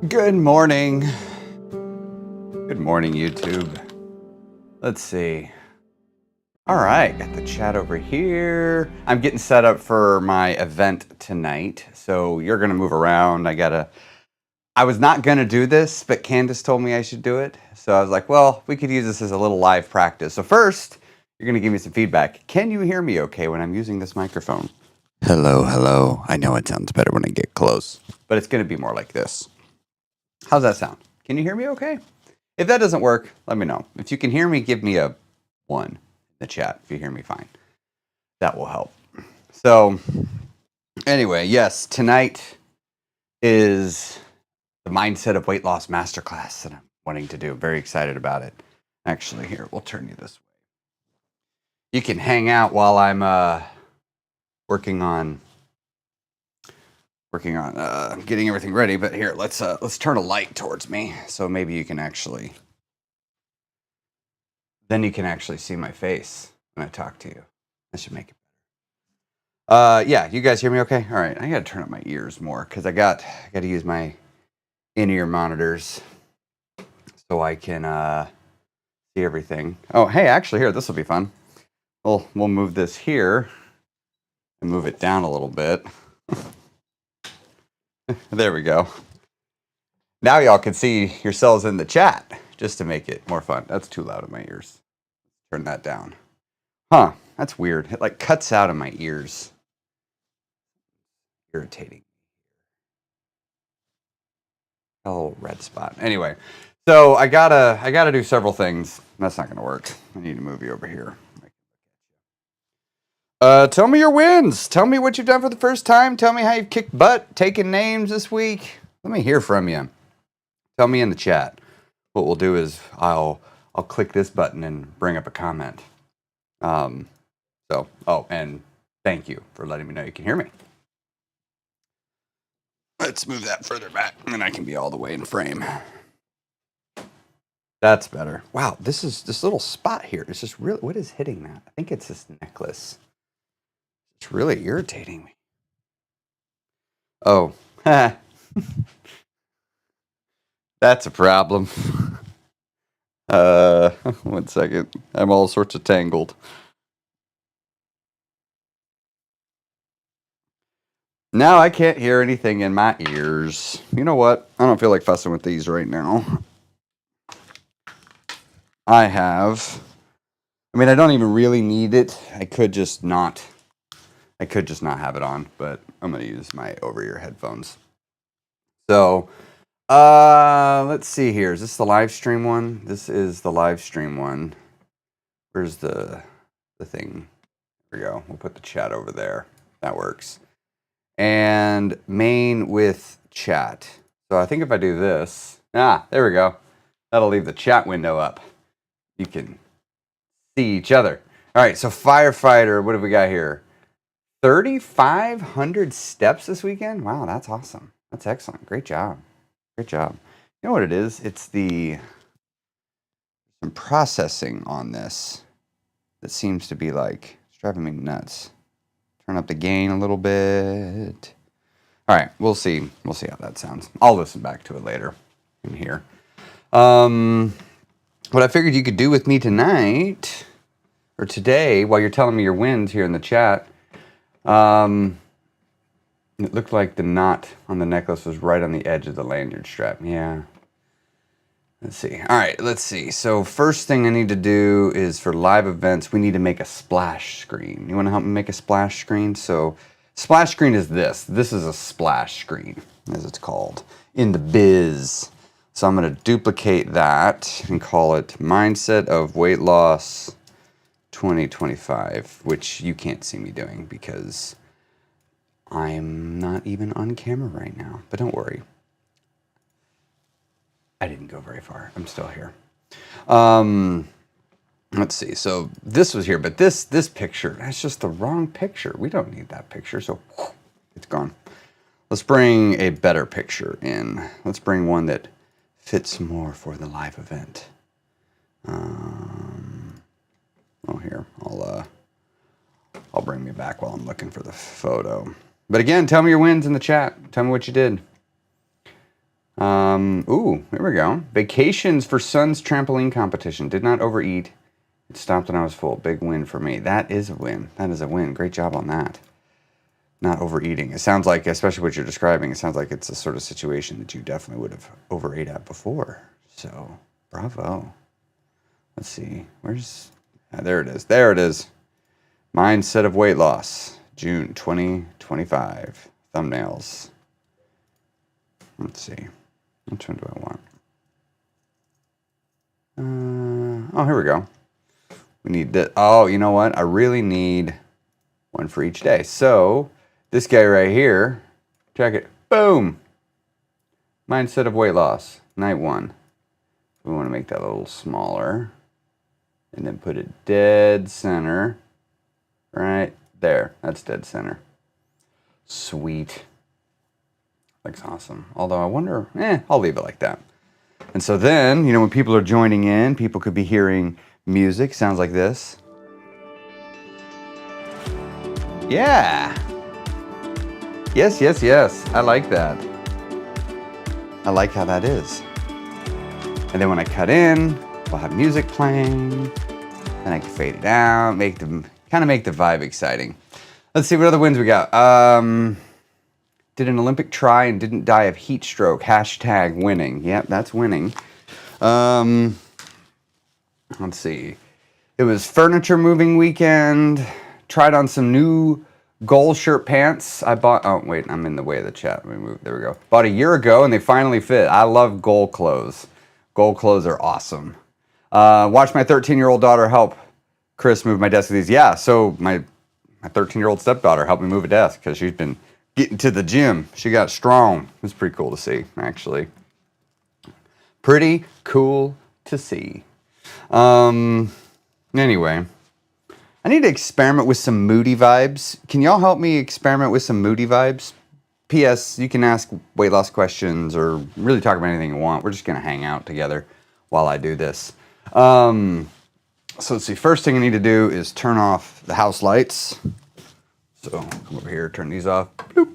Good morning. Good morning, YouTube. Let's see. All right, got the chat over here. I'm getting set up for my event tonight, so you're gonna move around. I was not gonna do this, but Candace told me I should do it. So I was like, well, we could use this as a little live practice. So first, you're gonna give me some feedback. Can you hear me okay when I'm using this microphone? Hello, hello. I know it sounds better when I get close, but it's gonna be more like this. How's that sound? Can you hear me okay? If that doesn't work, let me know. If you can hear me, give me a 1 in the chat if you hear me fine. That will help. So, anyway, yes, tonight is the Mindset of Weight Loss Masterclass that I'm wanting to do. I'm very excited about it. Actually, here, we'll turn you this way. You can hang out while I'm working on getting everything ready. But here, let's turn a light towards me so maybe you can actually. Then you can actually see my face when I talk to you. That should make it better. Yeah, you guys hear me okay? All right, I gotta turn up my ears more because I got to use my in-ear monitors so I can see everything. Oh, hey, actually, here, this will be fun. We'll move this here and move it down a little bit. There we go. Now y'all can see yourselves in the chat just to make it more fun. That's too loud in my ears. Turn that down. Huh, that's weird. It like cuts out of my ears. Irritating. A little red spot. Anyway, so I gotta do several things. That's not gonna work. I need to move you over here. Tell me your wins. Tell me what you've done for the first time. Tell me how you've kicked butt, taken names this week. Let me hear from you. Tell me in the chat. What we'll do is I'll click this button and bring up a comment. And thank you for letting me know you can hear me. Let's move that further back, and then I can be all the way in frame. That's better. Wow, this little spot here is just really, what is hitting that? I think it's this necklace. It's really irritating me. Oh, that's a problem. 1 second. I'm all sorts of tangled. Now I can't hear anything in my ears. You know what? I don't feel like fussing with these right now. I don't even really need it. I could just not have it on, but I'm going to use my over-ear headphones. So, let's see here. Is this the live stream one? This is the live stream one. Where's the thing? There we go. We'll put the chat over there. That works. And main with chat. So I think if I do this, there we go. That'll leave the chat window up. You can see each other. All right, so firefighter, what have we got here? 3,500 steps this weekend? Wow, that's awesome. That's excellent. Great job. Great job. You know what it is? It's some processing on this that seems to be like, it's driving me nuts. Turn up the gain a little bit. All right, we'll see. We'll see how that sounds. I'll listen back to it later in here. What I figured you could do with me tonight, or today, while you're telling me your wins here in the chat, it looked like the knot on the necklace was right on the edge of the lanyard strap. Yeah. Let's see. All right, let's see. So first thing I need to do is for live events, we need to make a splash screen. You want to help me make a splash screen? So splash screen is this. This is a splash screen, as it's called, in the biz. So I'm going to duplicate that and call it Mindset of Weight Loss 2025, which you can't see me doing because I'm not even on camera right now. But don't worry. I didn't go very far. I'm still here. Let's see. So this was here, but this picture, that's just the wrong picture. We don't need that picture, so it's gone. Let's bring a better picture in. Let's bring one that fits more for the live event. Here, I'll bring me back while I'm looking for the photo. But again, tell me your wins in the chat. Tell me what you did. Ooh, here we go. Vacations for son's trampoline competition. Did not overeat. It stopped when I was full. Big win for me. That is a win. That is a win. Great job on that. Not overeating. It sounds like, especially what you're describing, it sounds like it's a sort of situation that you definitely would have overate at before. So, bravo. Let's see. Where's... there it is. There it is. Mindset of weight loss. June 2025. Thumbnails. Let's see. Which one do I want? Oh, here we go. We need this. Oh, you know what? I really need one for each day. So, this guy right here, check it. Boom! Mindset of weight loss. Night 1. We want to make that a little smaller. And then put it dead center. Right there. That's dead center. Sweet. Looks awesome. Although I wonder, I'll leave it like that. And so then, when people are joining in, people could be hearing music. Sounds like this. Yeah. Yes, yes, yes. I like that. I like how that is. And then when I cut in, we'll have music playing. And I can fade it out, kind of make the vibe exciting. Let's see what other wins we got. Did an Olympic try and didn't die of heat stroke. Hashtag winning. Yep, that's winning. Let's see. It was furniture moving weekend. Tried on some new goal shirt pants. I bought... oh, wait. I'm in the way of the chat. Let me move. There we go. Bought a year ago, and they finally fit. I love goal clothes. Goal clothes are awesome. Watched my 13-year-old daughter help Chris move my desk with these. Yeah, so my 13-year-old stepdaughter helped me move a desk because she's been getting to the gym. She got strong. It's pretty cool to see, actually. Pretty cool to see. Anyway, I need to experiment with some moody vibes. Can y'all help me experiment with some moody vibes? P.S. You can ask weight loss questions or really talk about anything you want. We're just going to hang out together while I do this. So let's see. First thing I need to do is turn off the house lights. So come over here, turn these off. Bloop.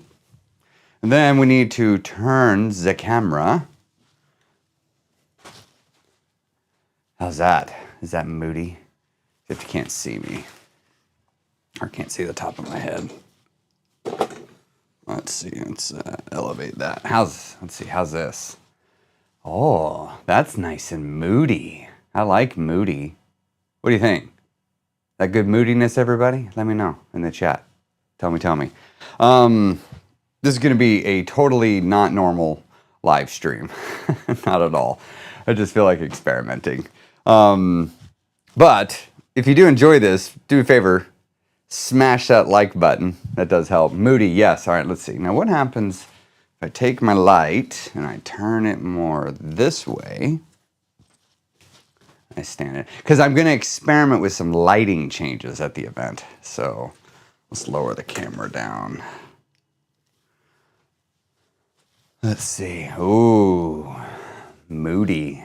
And then we need to turn the camera. How's that? Is that moody? If you can't see me. Or can't see the top of my head. Let's see. Let's elevate that. Let's see. How's this? Oh, that's nice and moody. I like moody. What do you think? That good moodiness, everybody? Let me know in the chat. Tell me. This is going to be a totally not normal live stream. Not at all. I just feel like experimenting. But if you do enjoy this, do me a favor, smash that like button. That does help. Moody, yes. All right, let's see. Now, what happens if I take my light and I turn it more this way? I stand it. Because I'm going to experiment with some lighting changes at the event. So let's lower the camera down. Let's see. Ooh, moody.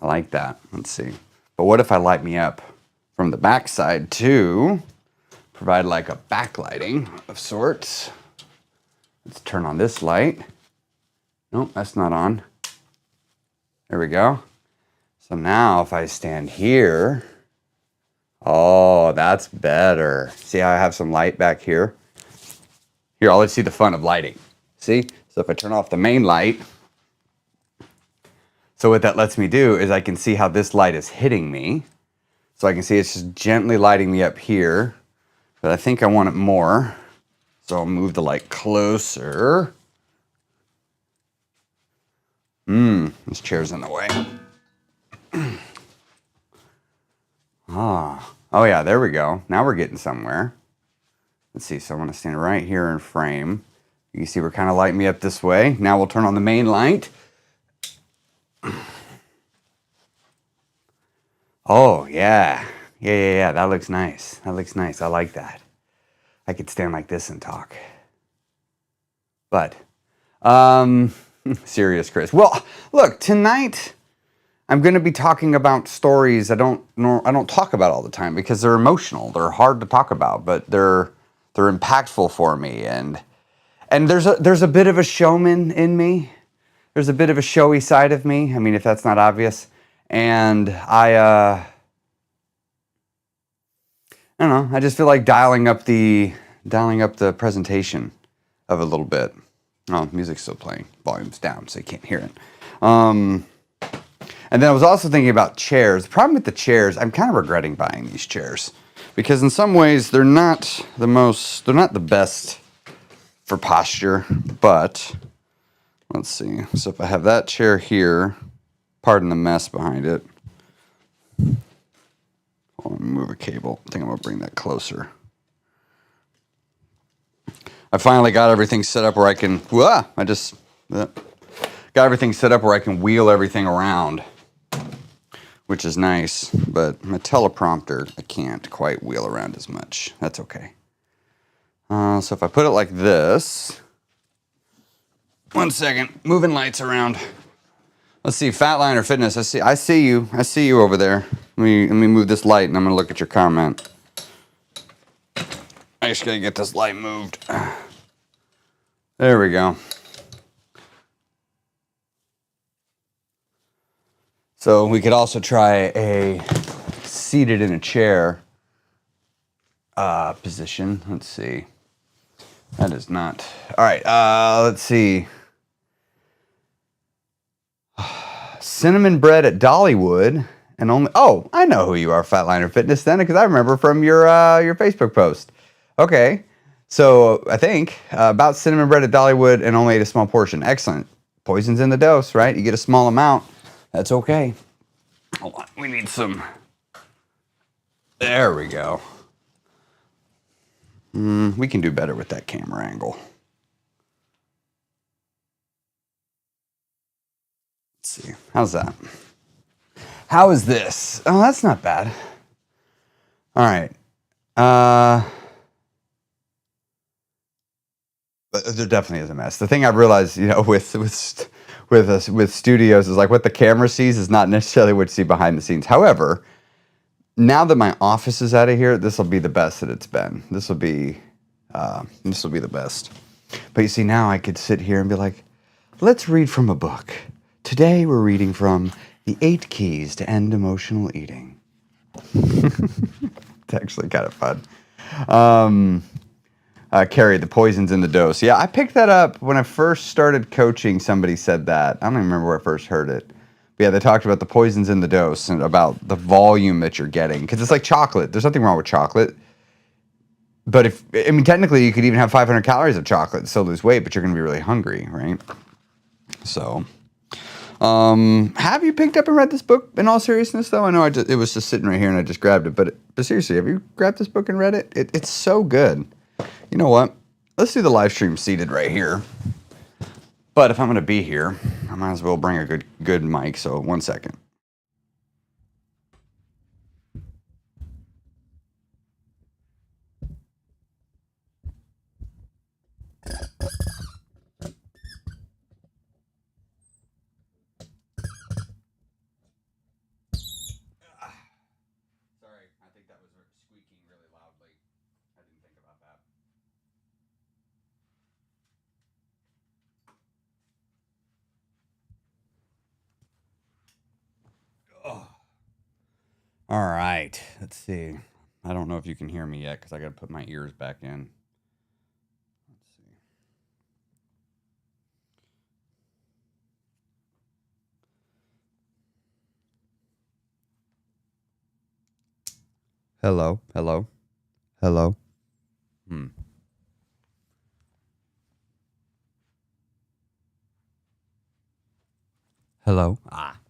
I like that. Let's see. But what if I light me up from the back side too? Provide like a backlighting of sorts. Let's turn on this light. Nope, that's not on. There we go. So now if I stand here, oh, that's better. See how I have some light back here? Here, I'll let you see the fun of lighting. See? So if I turn off the main light, so what that lets me do is I can see how this light is hitting me. So I can see it's just gently lighting me up here. But I think I want it more. So I'll move the light closer. This chair's in the way. Oh yeah, there we go. Now we're getting somewhere. Let's see, so I want to stand right here in frame. You can see we're kind of lighting me up this way. Now we'll turn on the main light. Oh, yeah. Yeah, that looks nice. That looks nice. I like that. I could stand like this and talk. But, serious, Chris. Well, look, tonight I'm going to be talking about stories I don't talk about all the time because they're emotional. They're hard to talk about, but they're impactful for me. And And there's a bit of a showman in me. There's a bit of a showy side of me. I mean, if that's not obvious. And I don't know. I just feel like dialing up the presentation of a little bit. Oh, music's still playing. Volume's down, so you can't hear it. And then I was also thinking about chairs. The problem with the chairs, I'm kind of regretting buying these chairs because in some ways they're not the best for posture, but let's see. So if I have that chair here, pardon the mess behind it. Hold on, move a cable. I think I'm gonna bring that closer. I finally got everything set up where I can, got everything set up where I can wheel everything around, which is nice, but my teleprompter, I can't quite wheel around as much. That's okay. So if I put it like this, one second, moving lights around. Let's see, Fatliner Fitness, I see you over there. Let me move this light and I'm gonna look at your comment. I just gotta get this light moved. There we go. So we could also try a seated in a chair position. Let's see. That is not. All right, let's see. Cinnamon bread at Dollywood. And only, oh, I know who you are, Fatliner Fitness, then, because I remember from your Facebook post. Okay, so I think about cinnamon bread at Dollywood and only ate a small portion. Excellent. Poison's in the dose, right? You get a small amount. That's okay. Hold on, we need some. There we go. We can do better with that camera angle. Let's see. How's that? How is this? Oh, that's not bad. All right. There definitely is a mess. The thing I've realized, with studios is like what the camera sees is not necessarily what you see behind the scenes. However, now that my office is out of here, this will be the best that it's been. This will be the best. But you see, now I could sit here and be like, let's read from a book. Today we're reading from The 8 Keys to End Emotional Eating. It's actually kind of fun. Carrie, the poison's in the dose. Yeah, I picked that up when I first started coaching. Somebody said that. I don't even remember where I first heard it. But yeah, they talked about the poisons in the dose and about the volume that you're getting. Because it's like chocolate. There's nothing wrong with chocolate. But technically you could even have 500 calories of chocolate and still lose weight, but you're going to be really hungry, right? So, have you picked up and read this book in all seriousness, though? I know it was just sitting right here and I just grabbed it. But seriously, have you grabbed this book and read it? It's so good. You know what? Let's do the live stream seated right here. But if I'm going to be here, I might as well bring a good mic. So 1 second. Sorry, I think that was squeaking really loudly. I didn't think about that. Oh. All right, let's see. I don't know if you can hear me yet because I got to put my ears back in. Let's see. Hello, hello, hello. Hello. Ah.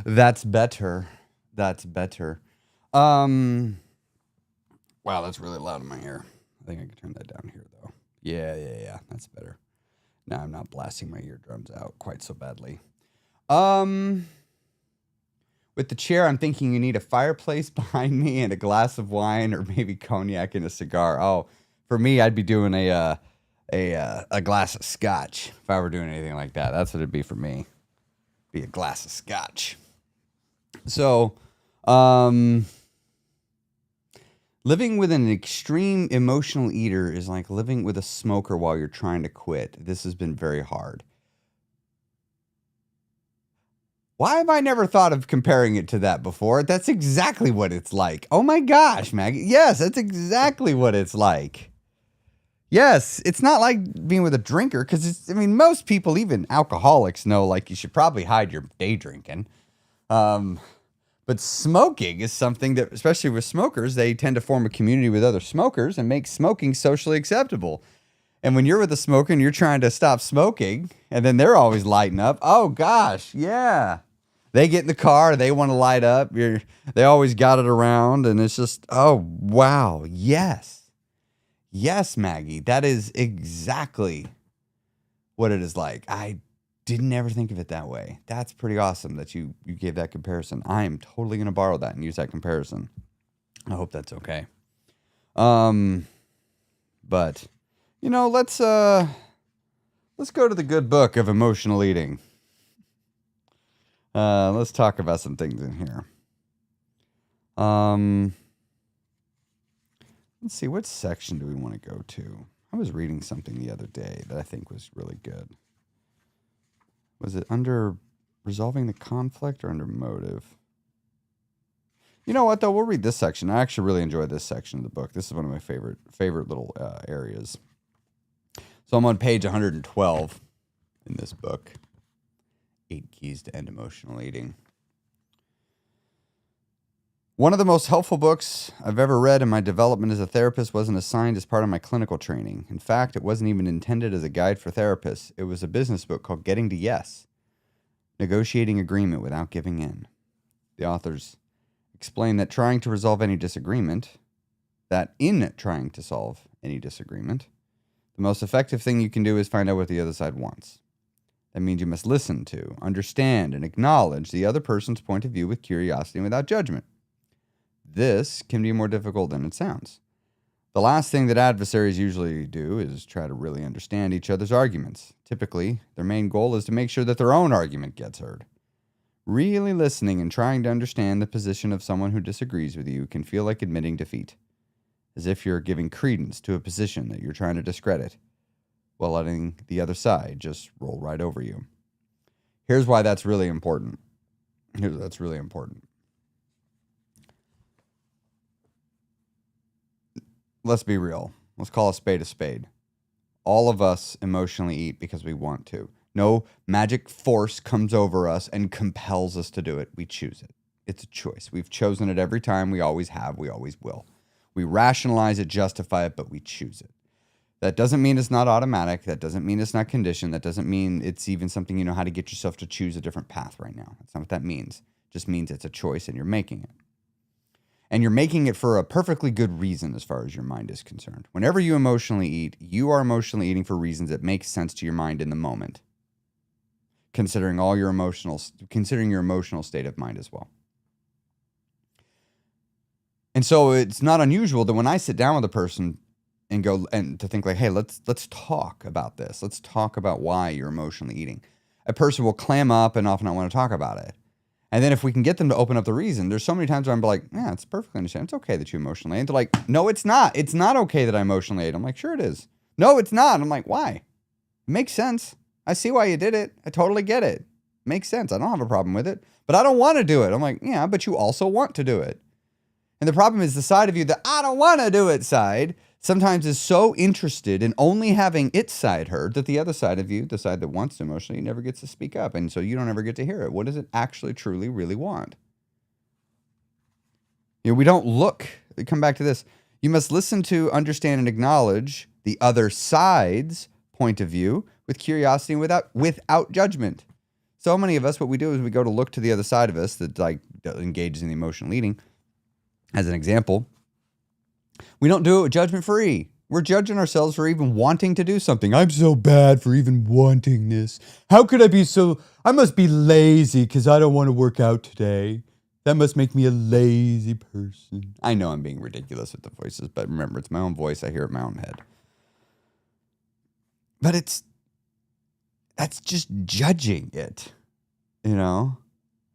That's better. That's better. Wow, that's really loud in my ear. I think I can turn that down here, though. Yeah. That's better. Now I'm not blasting my eardrums out quite so badly. With the chair, I'm thinking you need a fireplace behind me and a glass of wine or maybe cognac and a cigar. Oh, for me, I'd be doing a glass of scotch if I were doing anything like that. That's what it'd be for me. Be a glass of scotch. So, Living with an extreme emotional eater is like living with a smoker while you're trying to quit. This has been very hard. Why have I never thought of comparing it to that before? That's exactly what it's like. Oh my gosh, Maggie. Yes, that's exactly what it's like. Yes, it's not like being with a drinker because most people, even alcoholics, know like you should probably hide your day drinking. But smoking is something that, especially with smokers, they tend to form a community with other smokers and make smoking socially acceptable. And when you're with a smoker and you're trying to stop smoking, and then they're always lighting up, oh gosh, yeah. They get in the car, they want to light up. They always got it around, and it's just, oh, wow, yes. Yes, Maggie, that is exactly what it is like. I didn't ever think of it that way. That's pretty awesome that you gave that comparison. I am totally going to borrow that and use that comparison. I hope that's okay. But let's go to the good book of emotional eating. Let's talk about some things in here. Let's see, what section do we want to go to? I was reading something the other day that I think was really good. Was it under resolving the conflict or under motive? You know what, though? We'll read this section. I actually really enjoy this section of the book. This is one of my favorite little areas. So I'm on page 112 in this book. 8 Keys to End Emotional Eating. One of the most helpful books I've ever read in my development as a therapist wasn't assigned as part of my clinical training. In fact, it wasn't even intended as a guide for therapists. It was a business book called Getting to Yes, Negotiating Agreement Without Giving In. The authors explain that in trying to solve any disagreement, the most effective thing you can do is find out what the other side wants. That means you must listen to, understand, and acknowledge the other person's point of view with curiosity and without judgment. This can be more difficult than it sounds. The last thing that adversaries usually do is try to really understand each other's arguments. Typically, their main goal is to make sure that their own argument gets heard. Really listening and trying to understand the position of someone who disagrees with you can feel like admitting defeat, as if you're giving credence to a position that you're trying to discredit, while letting the other side just roll right over you. Here's why that's really important. Let's be real. Let's call a spade a spade. All of us emotionally eat because we want to. No magic force comes over us and compels us to do it. We choose it. It's a choice. We've chosen it every time. We always have. We always will. We rationalize it, justify it, but we choose it. That doesn't mean it's not automatic. That doesn't mean it's not conditioned. That doesn't mean it's even something you know how to get yourself to choose a different path right now. That's not what that means. It just means it's a choice and you're making it. And you're making it for a perfectly good reason as far as your mind is concerned. Whenever you emotionally eat, you are emotionally eating for reasons that make sense to your mind in the moment, considering your emotional state of mind as well. And so it's not unusual that when I sit down with a person and go and to think like, hey, let's talk about this. Let's talk about why you're emotionally eating. A person will clam up and often not want to talk about it. And then if we can get them to open up the reason, there's so many times where I'm like, yeah, it's perfectly understandable. It's okay that you emotionally ate. And they're like, no, it's not. It's not okay that I emotionally ate. I'm like, sure it is. No, it's not. I'm like, why? It makes sense. I see why you did it. I totally get it. Makes sense. I don't have a problem with it. But I don't want to do it. I'm like, yeah, but you also want to do it. And the problem is the side of you that I don't want to do it side sometimes is so interested in only having its side heard that the other side of you, the side that wants to emotionally, never gets to speak up. And so you don't ever get to hear it. What does it actually, truly, really want? We don't come back to this. You must listen to, understand, and acknowledge the other side's point of view with curiosity and without judgment. So many of us, what we do is we go to look to the other side of us that engages in the emotional eating. As an example, we don't do it judgment-free. We're judging ourselves for even wanting to do something. I'm so bad for even wanting this. How could I be I must be lazy because I don't want to work out today. That must make me a lazy person. I know I'm being ridiculous with the voices, but remember, it's my own voice. I hear it in my own head. But that's just judging it, Oh,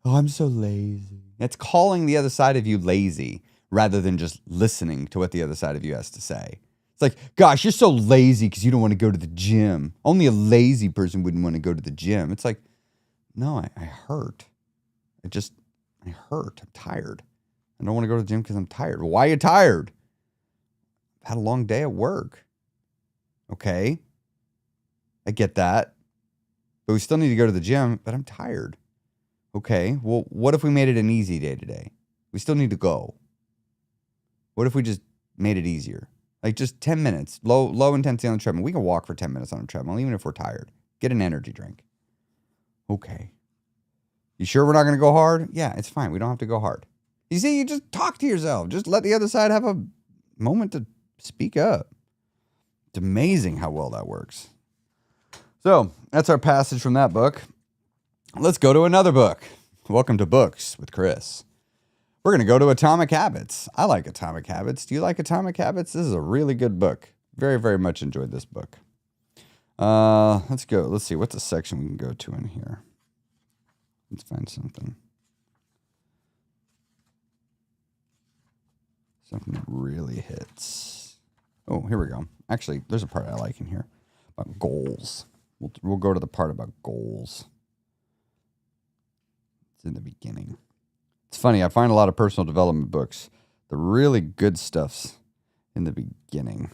I'm so lazy. It's calling the other side of you lazy rather than just listening to what the other side of you has to say. It's like, gosh, you're so lazy because you don't want to go to the gym. Only a lazy person wouldn't want to go to the gym. It's like, no, I hurt. I hurt. I'm tired. I don't want to go to the gym because I'm tired. Why are you tired? I've had a long day at work. Okay. I get that. But we still need to go to the gym, but I'm tired. Okay. Well, what if we made it an easy day today? We still need to go. What if we just made it easier? Like just 10 minutes, low intensity on the treadmill. We can walk for 10 minutes on a treadmill, even if we're tired. Get an energy drink. Okay. You sure we're not going to go hard? Yeah, it's fine. We don't have to go hard. You see, you just talk to yourself. Just let the other side have a moment to speak up. It's amazing how well that works. So that's our passage from that book. Let's go to another book. Welcome to Books with Chris. We're going to go to Atomic Habits. I like Atomic Habits. Do you like Atomic Habits? This is a really good book. Very, very much enjoyed this book. Let's go. Let's see. What's a section we can go to in here? Let's find something. Something that really hits. Oh, here we go. Actually, there's a part I like in here about goals. We'll go to the part about goals. It's in the beginning. It's funny. I find a lot of personal development books. The really good stuff's in the beginning.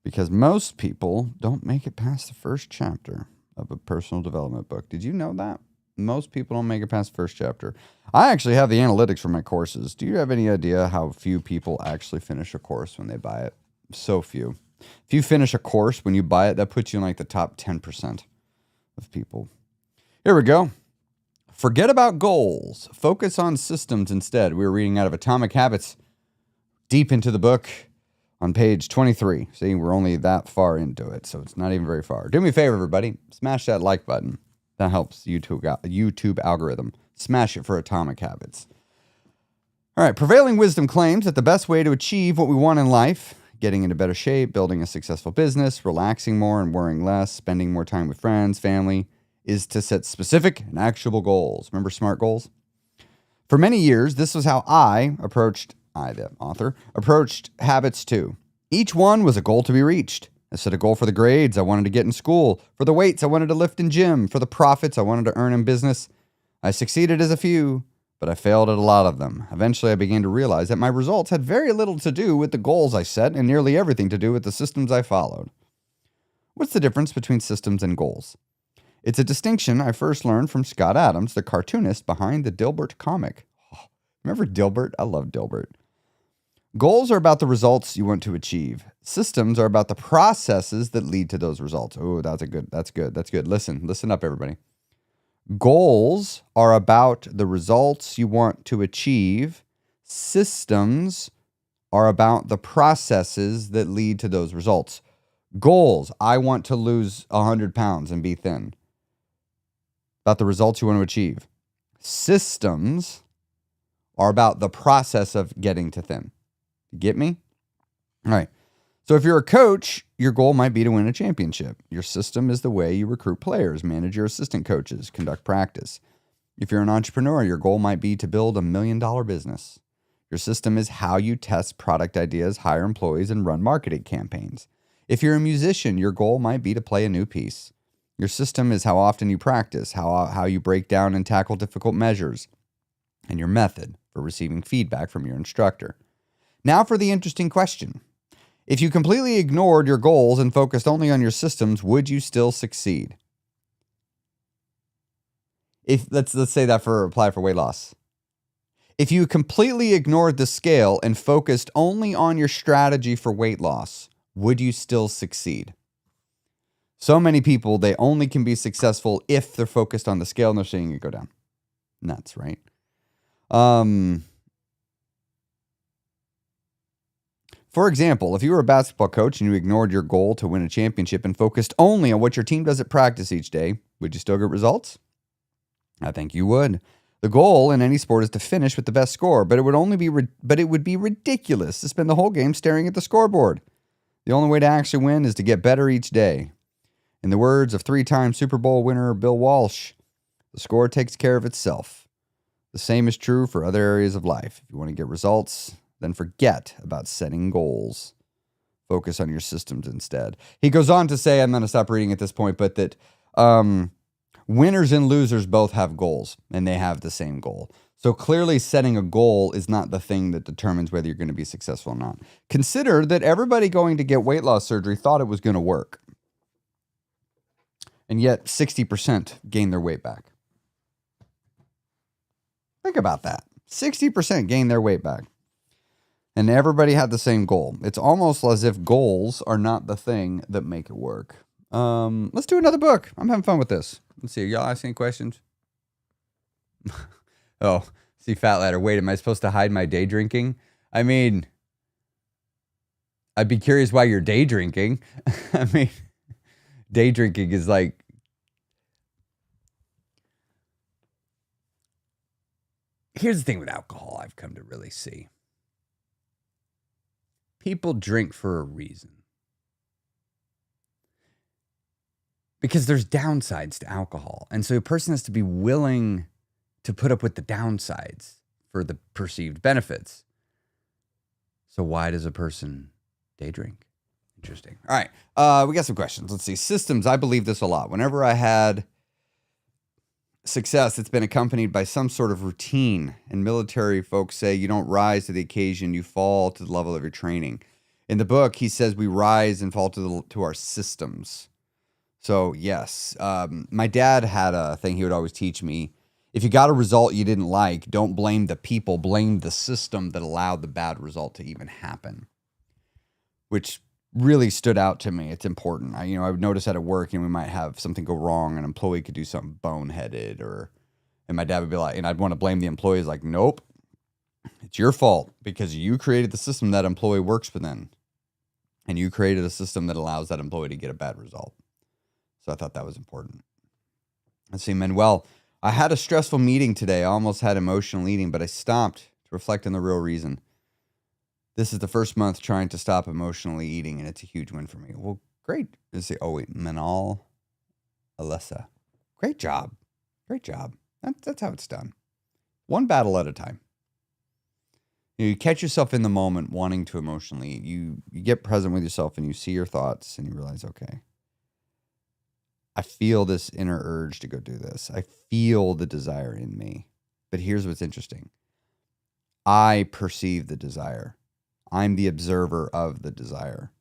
Because most people don't make it past the first chapter of a personal development book. Did you know that? Most people don't make it past the first chapter. I actually have the analytics for my courses. Do you have any idea how few people actually finish a course when they buy it? So few. If you finish a course when you buy it, that puts you in like the top 10% of people. Here we go. Forget about goals. Focus on systems instead. We're reading out of Atomic Habits, deep into the book on page 23. See, we're only that far into it, so it's not even very far. Do me a favor, everybody. Smash that like button. That helps YouTube algorithm. Smash it for Atomic Habits. All right. Prevailing wisdom claims that the best way to achieve what we want in life, getting into better shape, building a successful business, relaxing more and worrying less, spending more time with friends, family, is to set specific and actionable goals. Remember SMART goals? For many years, this was how the author, approached habits too. Each one was a goal to be reached. I set a goal for the grades I wanted to get in school, for the weights I wanted to lift in gym, for the profits I wanted to earn in business. I succeeded as a few, but I failed at a lot of them. Eventually, I began to realize that my results had very little to do with the goals I set and nearly everything to do with the systems I followed. What's the difference between systems and goals? It's a distinction I first learned from Scott Adams, the cartoonist behind the Dilbert comic. Oh, remember Dilbert? I love Dilbert. Goals are about the results you want to achieve. Systems are about the processes that lead to those results. Oh, that's good. Listen up, everybody. Goals are about the results you want to achieve. Systems are about the processes that lead to those results. Goals, I want to lose 100 pounds and be thin. About the results you want to achieve. Systems are about the process of getting to thin. You get me? All right. So if you're a coach, your goal might be to win a championship. Your system is the way you recruit players, manage your assistant coaches, conduct practice. If you're an entrepreneur, your goal might be to build $1 million business. Your system is how you test product ideas, hire employees, and run marketing campaigns. If you're a musician, your goal might be to play a new piece. Your system is how often you practice, how you break down and tackle difficult measures, and your method for receiving feedback from your instructor. Now for the interesting question. If you completely ignored your goals and focused only on your systems, would you still succeed? Let's say that apply for weight loss. If you completely ignored the scale and focused only on your strategy for weight loss, would you still succeed? So many people, they only can be successful if they're focused on the scale and they're seeing it go down. Nuts, right? For example, if you were a basketball coach and you ignored your goal to win a championship and focused only on what your team does at practice each day, would you still get results? I think you would. The goal in any sport is to finish with the best score, but it would be ridiculous to spend the whole game staring at the scoreboard. The only way to actually win is to get better each day. In the words of 3-time Super Bowl winner Bill Walsh, the score takes care of itself. The same is true for other areas of life. If you want to get results, then forget about setting goals. Focus on your systems instead. He goes on to say, I'm going to stop reading at this point, but that winners and losers both have goals, and they have the same goal. So clearly setting a goal is not the thing that determines whether you're going to be successful or not. Consider that everybody going to get weight loss surgery thought it was going to work. And yet 60% gained their weight back. Think about that. 60% gained their weight back. And everybody had the same goal. It's almost as if goals are not the thing that make it work. Let's do another book. I'm having fun with this. Let's see. Y'all ask any questions? Oh, see, Fat Ladder. Wait, am I supposed to hide my day drinking? I mean, I'd be curious why you're day drinking. I mean, day drinking is like, here's the thing with alcohol I've come to really see. People drink for a reason. Because there's downsides to alcohol. And so a person has to be willing to put up with the downsides for the perceived benefits. So why does a person day drink? Interesting. All right. We got some questions. Let's see. Systems. I believe this a lot. Whenever I had success, it's been accompanied by some sort of routine. And military folks say you don't rise to the occasion, you fall to the level of your training. In the book, he says we rise and fall to our systems. So, yes. My dad had a thing he would always teach me. If you got a result you didn't like, don't blame the people, blame the system that allowed the bad result to even happen. Which really stood out to me. It's important. I would notice at work, we might have something go wrong. An employee could do something boneheaded, and my dad would be like, and I'd want to blame the employees. Like, nope, it's your fault because you created the system that employee works within, and you created a system that allows that employee to get a bad result. So I thought that was important. Let's see, Manuel. I had a stressful meeting today. I almost had emotional eating, but I stopped to reflect on the real reason. This is the first month trying to stop emotionally eating, and it's a huge win for me. Well, great. Manal Alessa. Great job. Great job. That's how it's done. One battle at a time. You catch yourself in the moment wanting to emotionally eat. You get present with yourself and you see your thoughts and you realize, okay, I feel this inner urge to go do this. I feel the desire in me. But here's what's interesting. I perceive the desire. I'm the observer of the desire.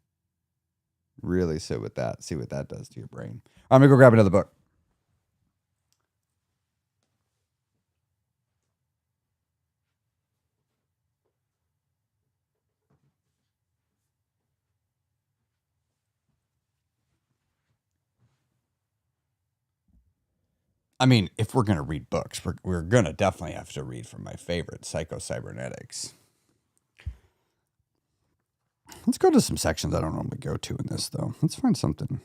Really sit with that. See what that does to your brain. I'm going to go grab another book. I mean, if we're going to read books, we're going to definitely have to read from my favorite, Psycho-Cybernetics. Let's go to some sections I don't normally go to in this, though. Let's find something.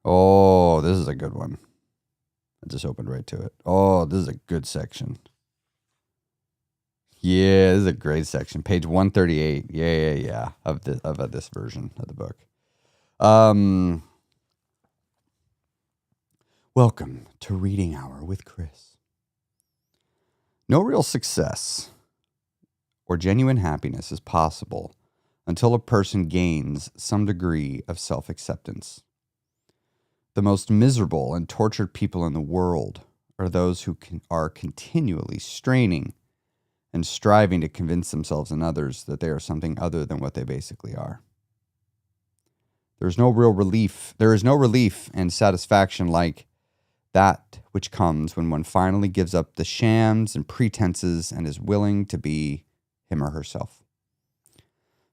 Oh, this is a good one. I just opened right to it. Oh, this is a good section. Yeah, this is a great section. Page 138. Yeah. Of this version of the book. Welcome to Reading Hour with Chris. No real success or genuine happiness is possible until a person gains some degree of self-acceptance. The most miserable and tortured people in the world are those who are continually straining and striving to convince themselves and others that they are something other than what they basically are. There is no relief and satisfaction like that which comes when one finally gives up the shams and pretenses and is willing to be him or herself.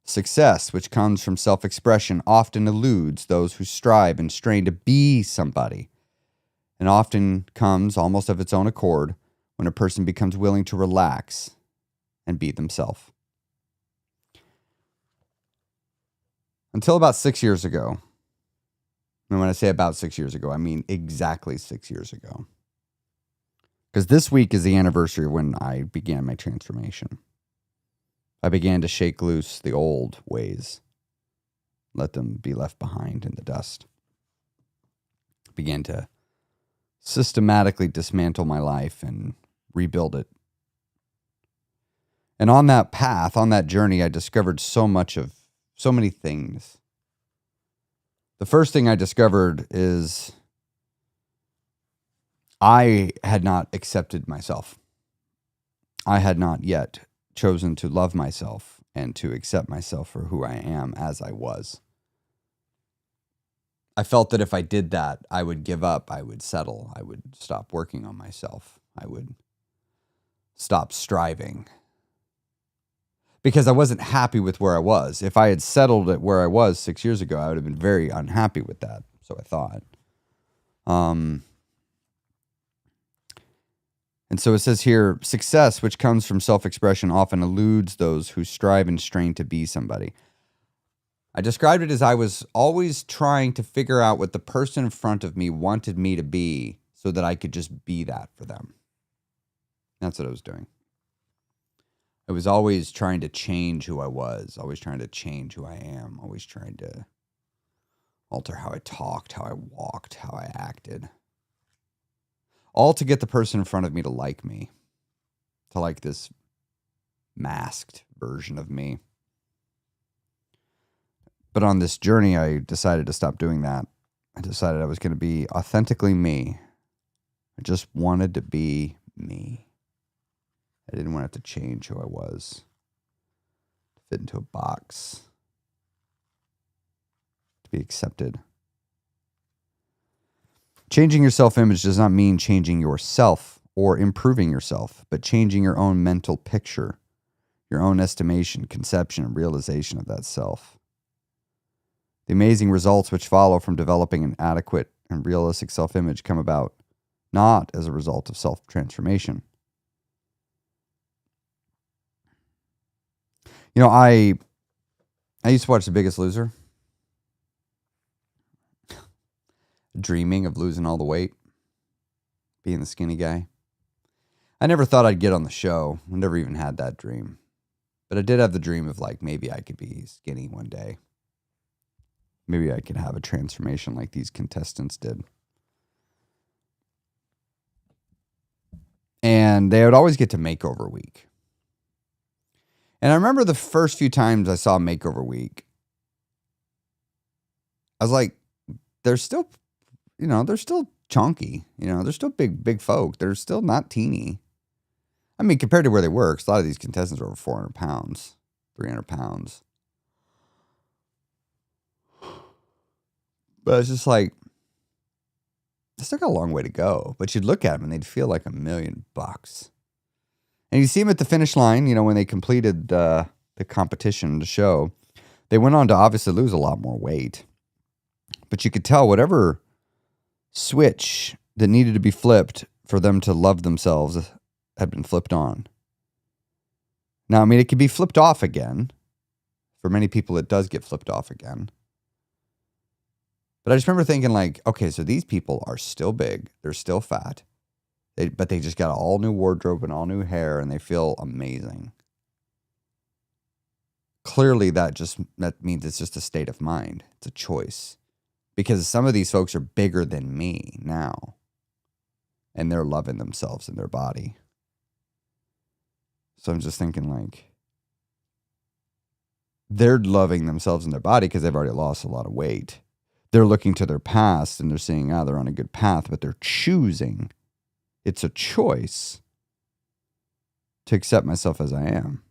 Success, which comes from self-expression, often eludes those who strive and strain to be somebody, and often comes almost of its own accord when a person becomes willing to relax and be themselves. Until about 6 years ago, and when I say about 6 years ago, I mean exactly 6 years ago. Because this week is the anniversary of when I began my transformation. I began to shake loose the old ways, let them be left behind in the dust. I began to systematically dismantle my life and rebuild it. And on that path, on that journey, I discovered so many things. The first thing I discovered is I had not accepted myself. I had not yet chosen to love myself and to accept myself for who I am as I was. I felt that if I did that, I would give up, I would settle, I would stop working on myself, I would stop striving. Because I wasn't happy with where I was. If I had settled at where I was 6 years ago, I would have been very unhappy with that. So I thought. And so it says here, success, which comes from self-expression, often eludes those who strive and strain to be somebody. I described it as I was always trying to figure out what the person in front of me wanted me to be so that I could just be that for them. That's what I was doing. I was always trying to change who I was, always trying to change who I am, always trying to alter how I talked, how I walked, how I acted. All to get the person in front of me to like me, to like this masked version of me. But on this journey, I decided to stop doing that. I decided I was going to be authentically me. I just wanted to be me. I didn't want to have to change who I was, to fit into a box, to be accepted. Changing your self-image does not mean changing yourself or improving yourself, but changing your own mental picture, your own estimation, conception, and realization of that self. The amazing results which follow from developing an adequate and realistic self-image come about not as a result of self-transformation. You know, I used to watch The Biggest Loser, dreaming of losing all the weight, being the skinny guy. I never thought I'd get on the show. I never even had that dream. But I did have the dream of, like, maybe I could be skinny one day. Maybe I could have a transformation like these contestants did. And they would always get to Makeover Week. And I remember the first few times I saw Makeover Week, I was like, they're still, they're still chunky. They're still big folk. They're still not teeny. I mean, compared to where they were, because a lot of these contestants are over 400 pounds, 300 pounds. But it's just like, they still got a long way to go. But you'd look at them and they'd feel like $1 million. And you see them at the finish line, when they completed the competition, the show, they went on to obviously lose a lot more weight. But you could tell whatever switch that needed to be flipped for them to love themselves had been flipped on. Now, I mean, it could be flipped off again. For many people, it does get flipped off again. But I just remember thinking, like, okay, so these people are still big. They're still fat. But they just got all new wardrobe and all new hair, and they feel amazing. Clearly, that means it's just a state of mind. It's a choice. Because some of these folks are bigger than me now. And they're loving themselves in their body. So I'm just thinking, like, they're loving themselves in their body because they've already lost a lot of weight. They're looking to their past and they're seeing, they're on a good path, but they're choosing. It's a choice to accept myself as I am,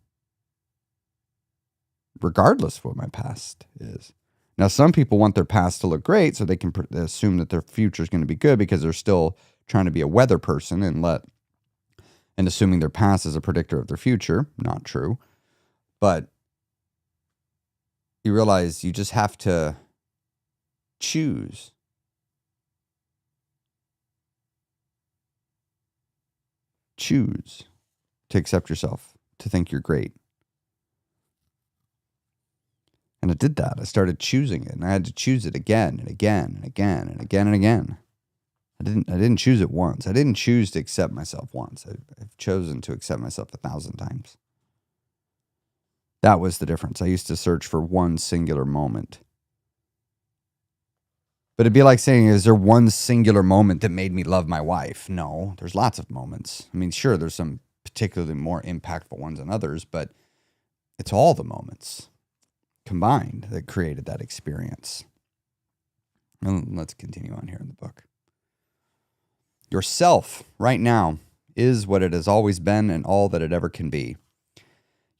regardless of what my past is. Now, some people want their past to look great so they can assume that their future is going to be good because they're still trying to be a weather person and assuming their past is a predictor of their future. Not true. But you realize you just have to choose. Choose to accept yourself, to think you're great. And I did that. I started choosing it, and I had to choose it again and again and again and again and again. I didn't choose it once. I didn't choose to accept myself once. I've chosen to accept myself 1,000 times. That was the difference. I used to search for one singular moment. But it'd be like saying, is there one singular moment that made me love my wife? No, there's lots of moments. I mean, sure, there's some particularly more impactful ones than others, but it's all the moments combined that created that experience. And let's continue on here in the book. Yourself, right now, is what it has always been and all that it ever can be.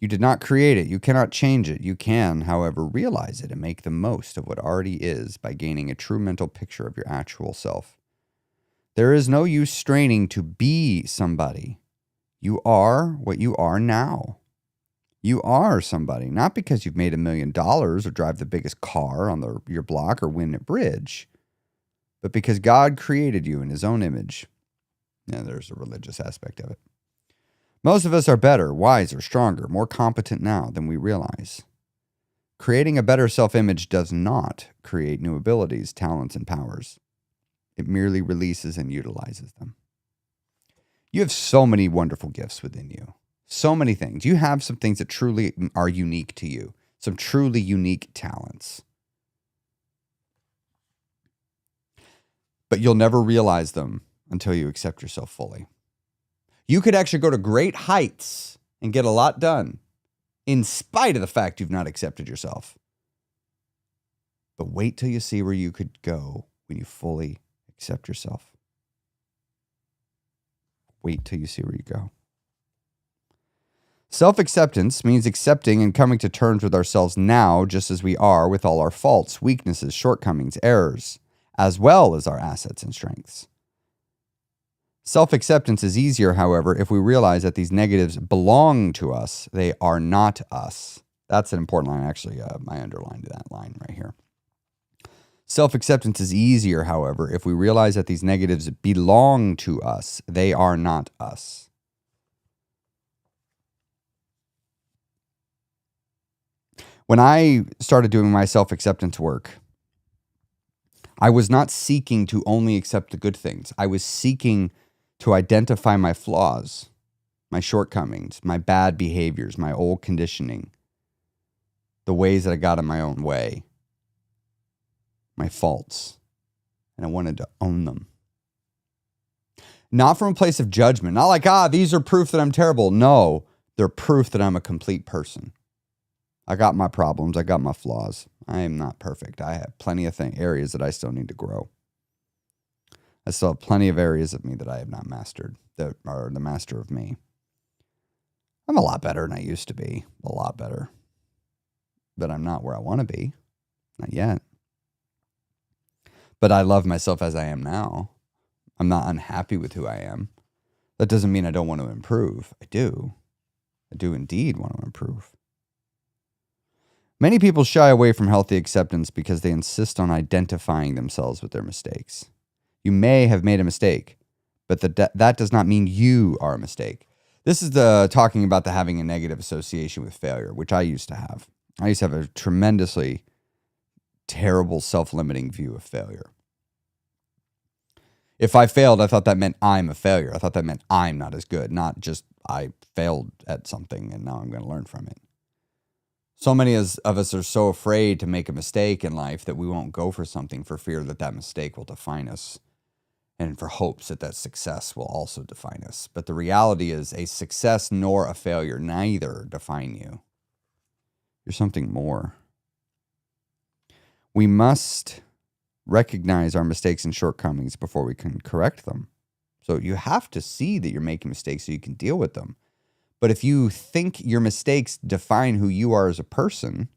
You did not create it. You cannot change it. You can, however, realize it and make the most of what already is by gaining a true mental picture of your actual self. There is no use straining to be somebody. You are what you are now. You are somebody, not because you've made $1 million or drive the biggest car on your block or win at bridge, but because God created you in his own image. Now, there's a religious aspect of it. Most of us are better, wiser, stronger, more competent now than we realize. Creating a better self-image does not create new abilities, talents, and powers. It merely releases and utilizes them. You have so many wonderful gifts within you. So many things. You have some things that truly are unique to you. Some truly unique talents. But you'll never realize them until you accept yourself fully. You could actually go to great heights and get a lot done in spite of the fact you've not accepted yourself. But wait till you see where you could go when you fully accept yourself. Wait till you see where you go. Self-acceptance means accepting and coming to terms with ourselves now just as we are, with all our faults, weaknesses, shortcomings, errors, as well as our assets and strengths. Self-acceptance is easier, however, if we realize that these negatives belong to us. They are not us. That's an important line. Actually, I underlined that line right here. Self-acceptance is easier, however, if we realize that these negatives belong to us. They are not us. When I started doing my self-acceptance work, I was not seeking to only accept the good things. I was seeking to identify my flaws, my shortcomings, my bad behaviors, my old conditioning, the ways that I got in my own way, my faults, and I wanted to own them. Not from a place of judgment, not like, these are proof that I'm terrible. No, they're proof that I'm a complete person. I got my problems, I got my flaws. I am not perfect. I have plenty of areas that I still need to grow. I still have plenty of areas of me that I have not mastered, that are the master of me. I'm a lot better than I used to be. A lot better. But I'm not where I want to be. Not yet. But I love myself as I am now. I'm not unhappy with who I am. That doesn't mean I don't want to improve. I do. I do indeed want to improve. Many people shy away from healthy acceptance because they insist on identifying themselves with their mistakes. You may have made a mistake, but that does not mean you are a mistake. This is talking about having a negative association with failure, which I used to have. I used to have a tremendously terrible self-limiting view of failure. If I failed, I thought that meant I'm a failure. I thought that meant I'm not as good, not just I failed at something and now I'm going to learn from it. So many of us are so afraid to make a mistake in life that we won't go for something for fear that that mistake will define us, and for hopes that that success will also define us. But the reality is a success nor a failure neither define you. You're something more. We must recognize our mistakes and shortcomings before we can correct them. So you have to see that you're making mistakes so you can deal with them. But if you think your mistakes define who you are as a person,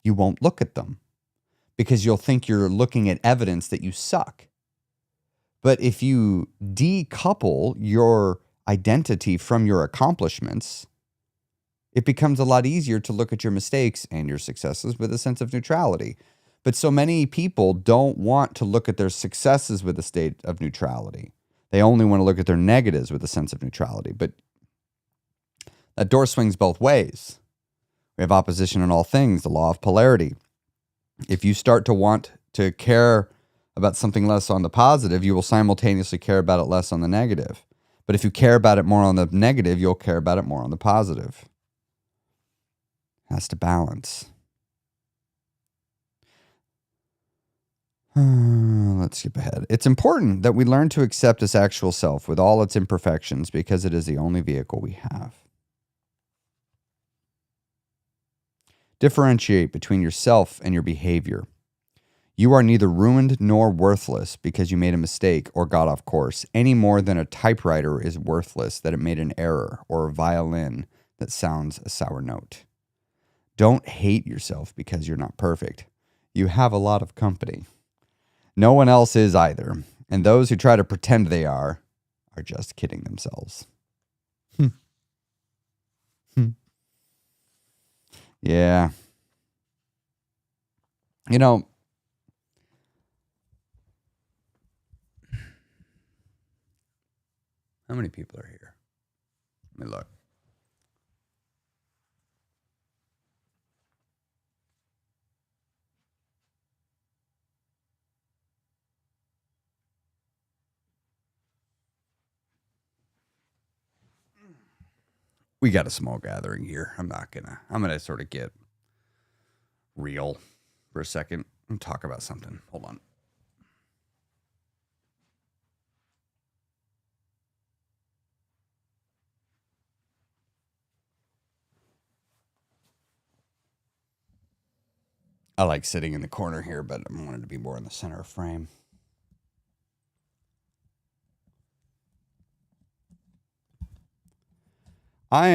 you won't look at them because you'll think you're looking at evidence that you suck. But if you decouple your identity from your accomplishments, it becomes a lot easier to look at your mistakes and your successes with a sense of neutrality. But so many people don't want to look at their successes with a state of neutrality. They only want to look at their negatives with a sense of neutrality. But that door swings both ways. We have opposition in all things, the law of polarity. If you start to want to care about something less on the positive, you will simultaneously care about it less on the negative. But if you care about it more on the negative, you'll care about it more on the positive. It has to balance. Let's skip ahead. It's important that we learn to accept this actual self with all its imperfections because it is the only vehicle we have. Differentiate between yourself and your behavior. You are neither ruined nor worthless because you made a mistake or got off course, any more than a typewriter is worthless that it made an error or a violin that sounds a sour note. Don't hate yourself because you're not perfect. You have a lot of company. No one else is either, and those who try to pretend they are just kidding themselves. Yeah. You know, how many people are here? Let me look. We got a small gathering here. I'm gonna sort of get real for a second and talk about something. Hold on. I like sitting in the corner here, but I wanted to be more in the center of frame. I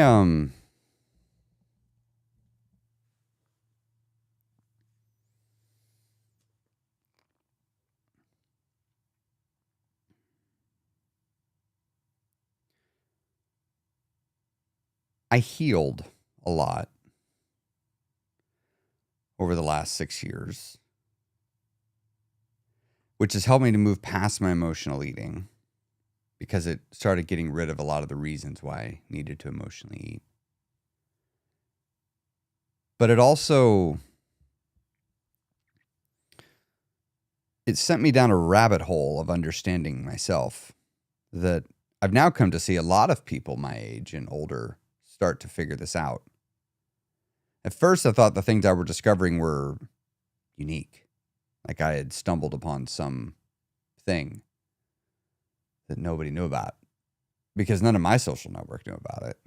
healed a lot over the last 6 years, which has helped me to move past my emotional eating because it started getting rid of a lot of the reasons why I needed to emotionally eat. But it also, it sent me down a rabbit hole of understanding myself that I've now come to see a lot of people my age and older start to figure this out. At first, I thought the things I were discovering were unique. Like I had stumbled upon some thing that nobody knew about because none of my social network knew about it.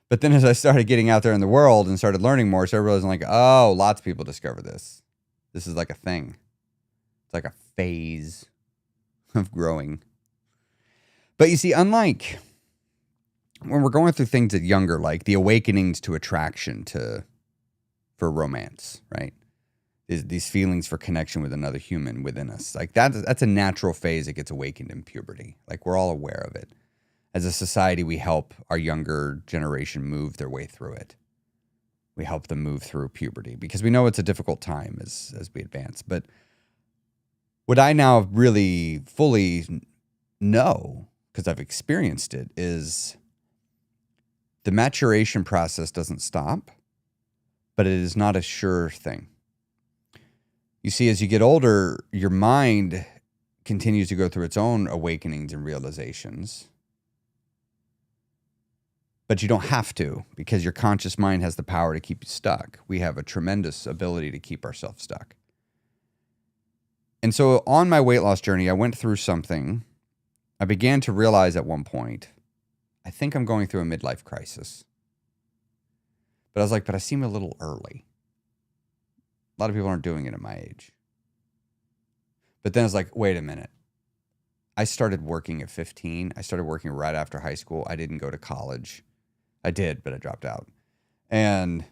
But then as I started getting out there in the world and started learning more, I started realizing like, oh, lots of people discover this. This is like a thing. It's like a phase of growing. But you see, unlike when we're going through things at younger, like the awakenings to attraction for romance, right? These feelings for connection with another human within us. Like that's a natural phase that gets awakened in puberty. Like we're all aware of it. As a society, we help our younger generation move their way through it. We help them move through puberty because we know it's a difficult time as we advance. But what I now really fully know, because I've experienced it, is the maturation process doesn't stop, but it is not a sure thing. You see, as you get older, your mind continues to go through its own awakenings and realizations. But you don't have to, because your conscious mind has the power to keep you stuck. We have a tremendous ability to keep ourselves stuck. And so on my weight loss journey, I went through something. I began to realize at one point, I think I'm going through a midlife crisis. But I was like, but I seem a little early. A lot of people aren't doing it at my age. But then I was like, wait a minute. I started working at 15. I started working right after high school. I didn't go to college. I did, but I dropped out. And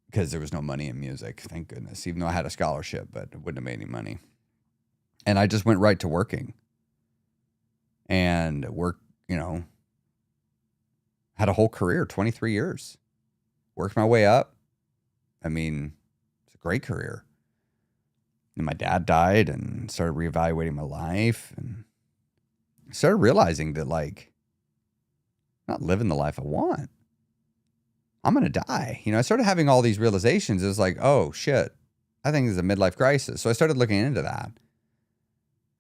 because there was no money in music, thank goodness, even though I had a scholarship, but it wouldn't have made any money. And I just went right to working and worked, had a whole career, 23 years, worked my way up. I mean, it's a great career. And my dad died and started reevaluating my life and started realizing that like, I'm not living the life I want. I'm going to die. I started having all these realizations. It was like, oh shit, I think this is a midlife crisis. So I started looking into that.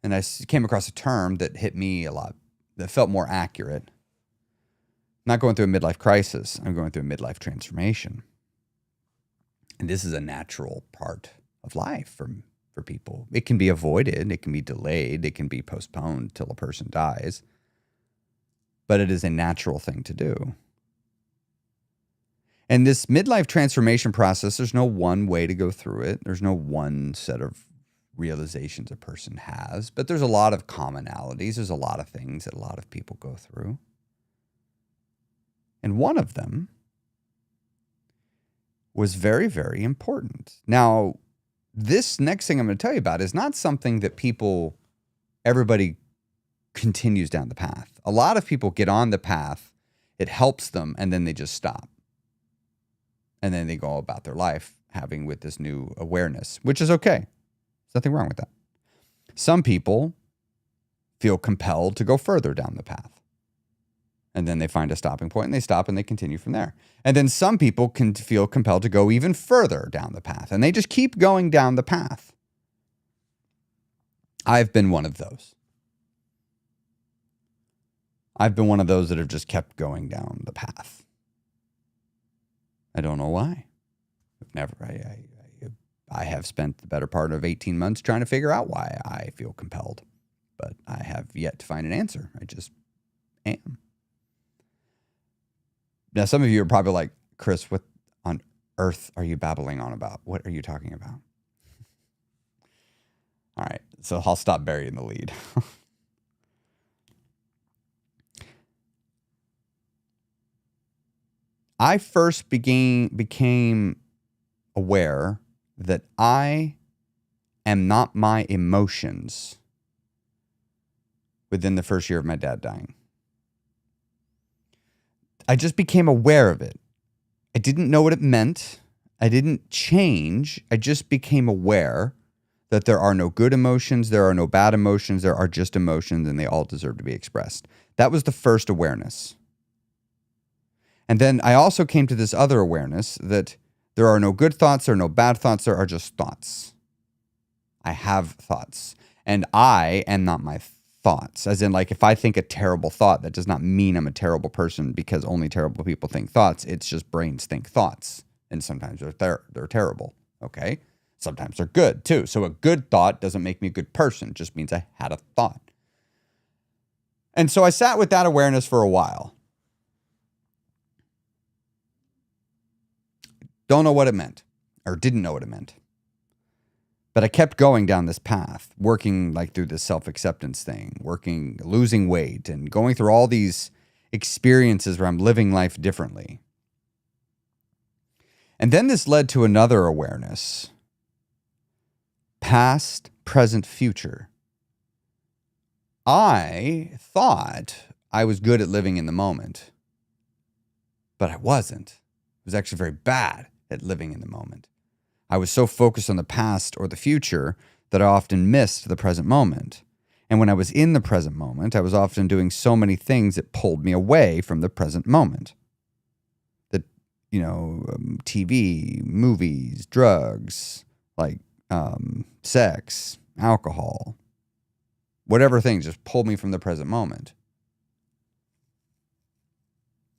And I came across a term that hit me a lot, that felt more accurate. I'm not going through a midlife crisis. I'm going through a midlife transformation. And this is a natural part of life for for people. It can be avoided, it can be delayed, it can be postponed till a person dies. But it is a natural thing to do. And this midlife transformation process, there's no one way to go through it. There's no one set of realizations a person has, but there's a lot of commonalities. There's a lot of things that a lot of people go through. And one of them was very, very important. Now, this next thing I'm going to tell you about is not something that everybody continues down the path. A lot of people get on the path, it helps them, and then they just stop. And then they go about their life having with this new awareness, which is okay. There's nothing wrong with that. Some people feel compelled to go further down the path. And then they find a stopping point and they stop and they continue from there. And then some people can feel compelled to go even further down the path and they just keep going down the path. I've been one of those. I've been one of those that have just kept going down the path. I don't know why. I have spent the better part of 18 months trying to figure out why I feel compelled, but I have yet to find an answer. I just am. Now, some of you are probably like, Chris, what on earth are you babbling on about? What are you talking about? All right, so I'll stop burying the lead. I first became aware that I am not my emotions within the first year of my dad dying. I just became aware of it. I didn't know what it meant. I didn't change. I just became aware that there are no good emotions, there are no bad emotions, there are just emotions, and they all deserve to be expressed. That was the first awareness. And then I also came to this other awareness that there are no good thoughts, there are no bad thoughts, there are just thoughts. I have thoughts. And I am not my thoughts. As in, like, if I think a terrible thought, that does not mean I'm a terrible person because only terrible people think thoughts. It's just brains think thoughts. And sometimes they're terrible, okay? Sometimes they're good, too. So a good thought doesn't make me a good person. It just means I had a thought. And so I sat with that awareness for a while. Don't know what it meant, or didn't know what it meant. But I kept going down this path, working like through this self-acceptance thing, losing weight, and going through all these experiences where I'm living life differently. And then this led to another awareness. Past, present, future. I thought I was good at living in the moment, but I wasn't. I was actually very bad at living in the moment. I was so focused on the past or the future that I often missed the present moment. And when I was in the present moment, I was often doing so many things that pulled me away from the present moment. That, TV, movies, drugs, like sex, alcohol, whatever things just pulled me from the present moment.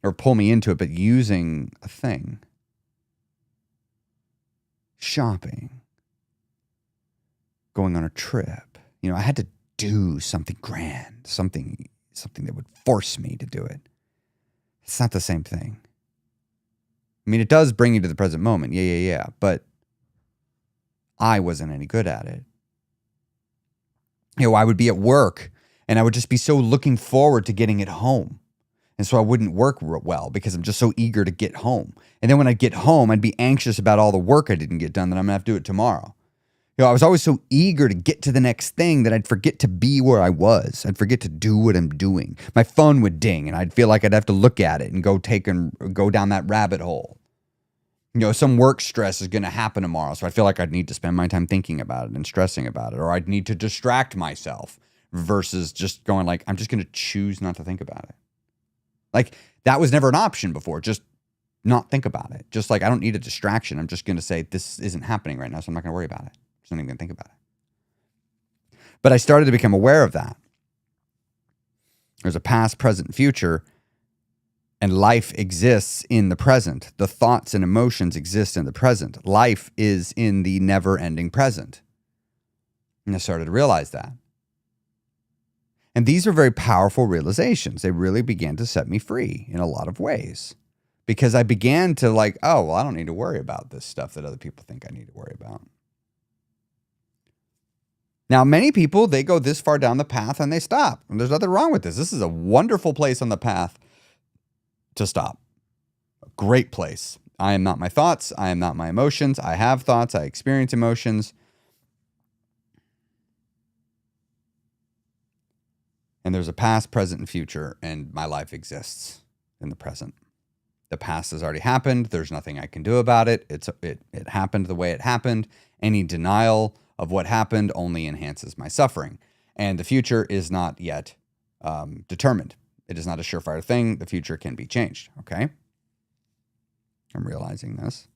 Or pull me into it, but using a thing. Shopping. Going on a trip. I had to do something grand, something that would force me to do it. It's not the same thing. I mean, it does bring you to the present moment. Yeah. But I wasn't any good at it. I would be at work and I would just be so looking forward to getting it home. And so I wouldn't work well because I'm just so eager to get home. And then when I get home, I'd be anxious about all the work I didn't get done that I'm going to have to do it tomorrow. I was always so eager to get to the next thing that I'd forget to be where I was. I'd forget to do what I'm doing. My phone would ding and I'd feel like I'd have to look at it and go down that rabbit hole. Some work stress is going to happen tomorrow. So I feel like I'd need to spend my time thinking about it and stressing about it. Or I'd need to distract myself versus just going like, I'm just going to choose not to think about it. Like, that was never an option before. Just not think about it. Just like, I don't need a distraction. I'm just going to say, this isn't happening right now, so I'm not going to worry about it. I'm just not even going to think about it. But I started to become aware of that. There's a past, present, and future, and life exists in the present. The thoughts and emotions exist in the present. Life is in the never-ending present. And I started to realize that. And these are very powerful realizations. They really began to set me free in a lot of ways. Because I began to like, oh, well, I don't need to worry about this stuff that other people think I need to worry about. Now, many people, they go this far down the path and they stop. And there's nothing wrong with this. This is a wonderful place on the path to stop. A great place. I am not my thoughts. I am not my emotions. I have thoughts. I experience emotions. And there's a past, present, and future, and my life exists in the present. The past has already happened. There's nothing I can do about it. It happened the way it happened. Any denial of what happened only enhances my suffering. And the future is not yet determined. It is not a surefire thing. The future can be changed, okay? I'm realizing this.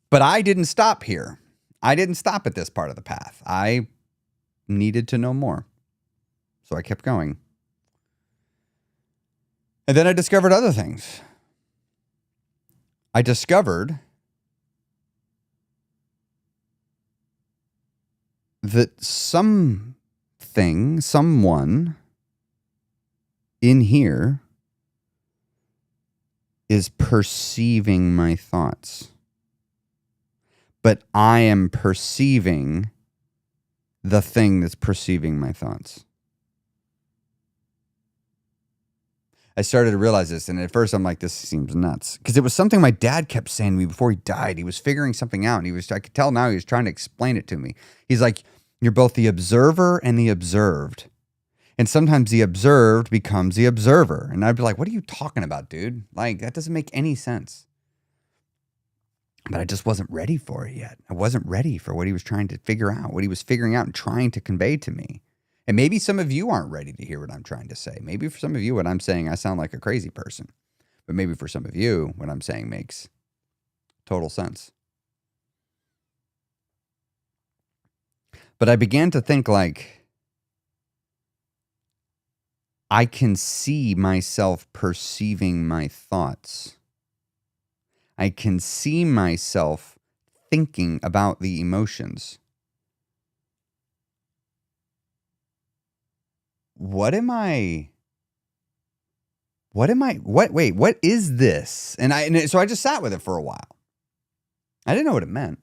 But I didn't stop here. I didn't stop at this part of the path. I needed to know more. So I kept going. And then I discovered other things. I discovered that someone in here is perceiving my thoughts. But I am perceiving the thing that's perceiving my thoughts. I started to realize this, and at first I'm like, this seems nuts. Because it was something my dad kept saying to me before he died. He was figuring something out, and I could tell now he was trying to explain it to me. He's like, you're both the observer and the observed. And sometimes the observed becomes the observer. And I'd be like, what are you talking about, dude? Like, that doesn't make any sense. But I just wasn't ready for it yet. I wasn't ready for what he was trying to figure out, what he was figuring out and trying to convey to me. And maybe some of you aren't ready to hear what I'm trying to say. Maybe for some of you, what I'm saying, I sound like a crazy person. But maybe for some of you, what I'm saying makes total sense. But I began to think like, I can see myself perceiving my thoughts. I can see myself thinking about the emotions. What is this? And so I just sat with it for a while. I didn't know what it meant.